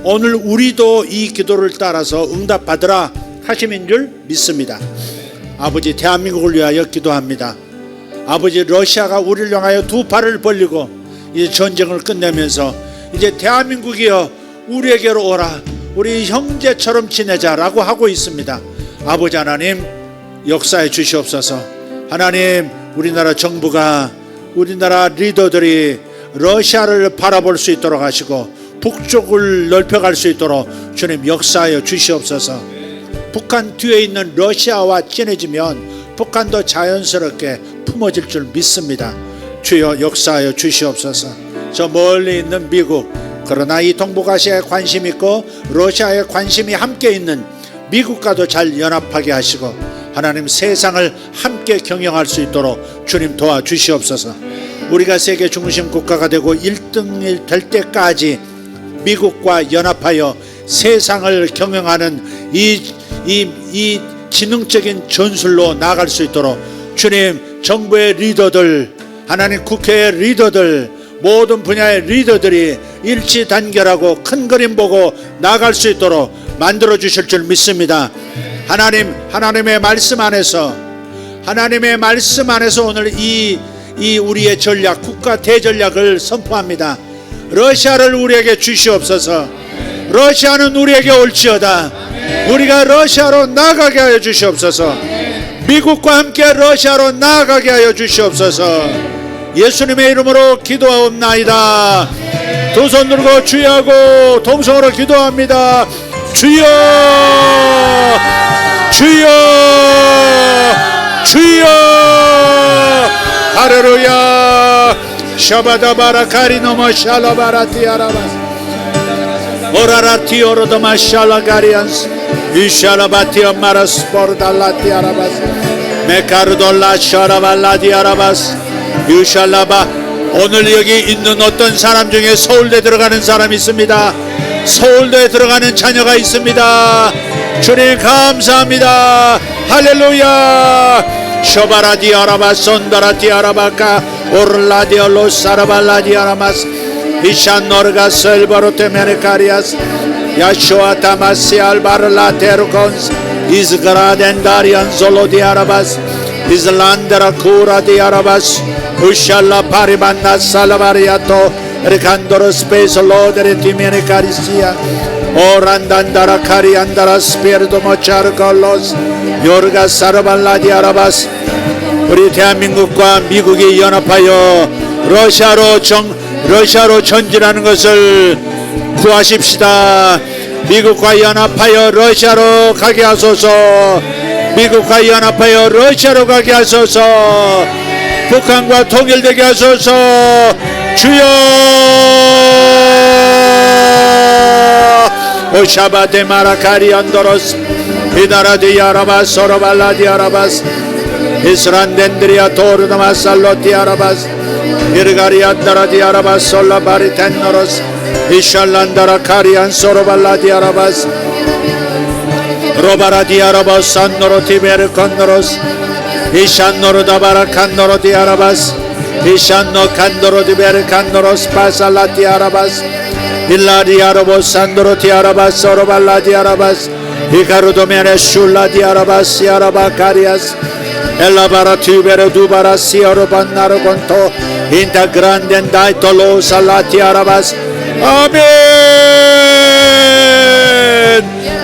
오늘 우리도 이 기도를 따라서 응답받으라 하심인 줄 믿습니다. 아버지, 대한민국을 위하여 기도합니다. 아버지, 러시아가 우리를 향하여 두 팔을 벌리고 이제 전쟁을 끝내면서 이제 대한민국이여 우리에게로 오라, 우리 형제처럼 지내자라고 하고 있습니다. 아버지 하나님, 역사해 주시옵소서. 하나님, 우리나라 정부가, 우리나라 리더들이 러시아를 바라볼 수 있도록 하시고 북쪽을 넓혀갈 수 있도록 주님 역사하여 주시옵소서. 북한 뒤에 있는 러시아와 친해지면 북한도 자연스럽게 품어질 줄 믿습니다. 주여 역사하여 주시옵소서. 저 멀리 있는 미국, 그러나 이 동북아시아에 관심 있고 러시아에 관심이 함께 있는 미국과도 잘 연합하게 하시고 하나님, 세상을 함께 경영할 수 있도록 주님 도와주시옵소서. 우리가 세계 중심 국가가 되고 1등이 될 때까지 미국과 연합하여 세상을 경영하는 이 지능적인 전술로 나아갈 수 있도록 주님, 정부의 리더들, 하나님 국회의 리더들, 모든 분야의 리더들이 일치 단결하고 큰 그림 보고 나아갈 수 있도록 만들어 주실 줄 믿습니다. 하나님, 하나님의 말씀 안에서 오늘 이 우리의 전략, 국가 대전략을 선포합니다. 러시아를 우리에게 주시옵소서. 러시아는 우리에게 올지어다. 우리가 러시아로 나아가게 하여 주시옵소서. 미국과 함께 러시아로 나아가게 하여 주시옵소서. 예수님의 이름으로 기도하옵나이다. 두 손 들고 주여하고 동성으로 기도합니다. 주여, 주여, 주여. 할렐루야. 샤바다바라 카리노마 샬라바라티 아라바스 오라라티 오로도마 샬라가리안스 이샬라바티 엄마라스 포르달라티 아라바스 메카르돌라 샤라발라디 아라바스 유샬라바. 오늘 여기 있는 어떤 사람 중에 서울대 들어가는 사람이 있습니다. 서울대에 들어가는 자녀가 있습니다. 주님 감사합니다. 할렐루야. 쇼바라디 아라바 손다라티 아라바카 오르라디오 로사라발라디 아라마스 이샨노르가 셀바로테 메르카리아스 야쇼아 타마시 알바르라 테르콘스 이즈그라덴다리안 솔로디 아라바스 이슬란드라 쿠라디 아라바스 우샬라 파리반나 살바리아토 리칸도르 스페이스 로데리 티메르카리시아 오란단다라 카리안다라 스피르도 모차르콜로스 요르가 사르발라디 아라바스. 우리 대한민국과 미국이 연합하여 러시아로 러시아로 전진하는 것을 구하십시다. 미국과 연합하여 러시아로 가게 하소서. 미국과 연합하여 러시아로 가게 하소서. 북한과 통일되게 하소서. 주여 오샤바데 마라카리 안도로스 히다라디 아라바스 소로발라디 아라바스 이스란덴드리아 토르다마살로티 아라바스 이르가리 안다라디 아라바스 솔라바리 텐노로스 이샬란다라 카리안 소로발라디 아라바스 로바라디 아라바스 산노로 티베르 컨노로스 이샨노로 다바라 칸노로디 아라바스 이샨노 칸노로디 베르 칸노로스 파살라티 아라바스 일라디 아라보스 산노로티 아라바스 소로발라디 아라바스 이카루도메네 슐라디 아라바스 아라바 카리아스 엘라바라 티베르 두바라 시아로반나로 곤토 인타 그란덴 다이톨로 살라티 아라바스 아멘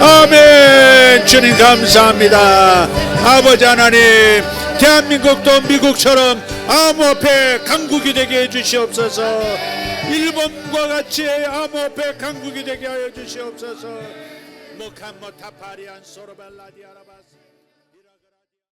아멘. 주님 감사합니다. 아버지 하나님, 대한민국도 미국처럼 암호 앞에 강국이 되게 해주시옵소서. 일본과 같이 암호 앞에 강국이 되게 하여 주시옵소서. 모칸모타파리안 소로발라디아라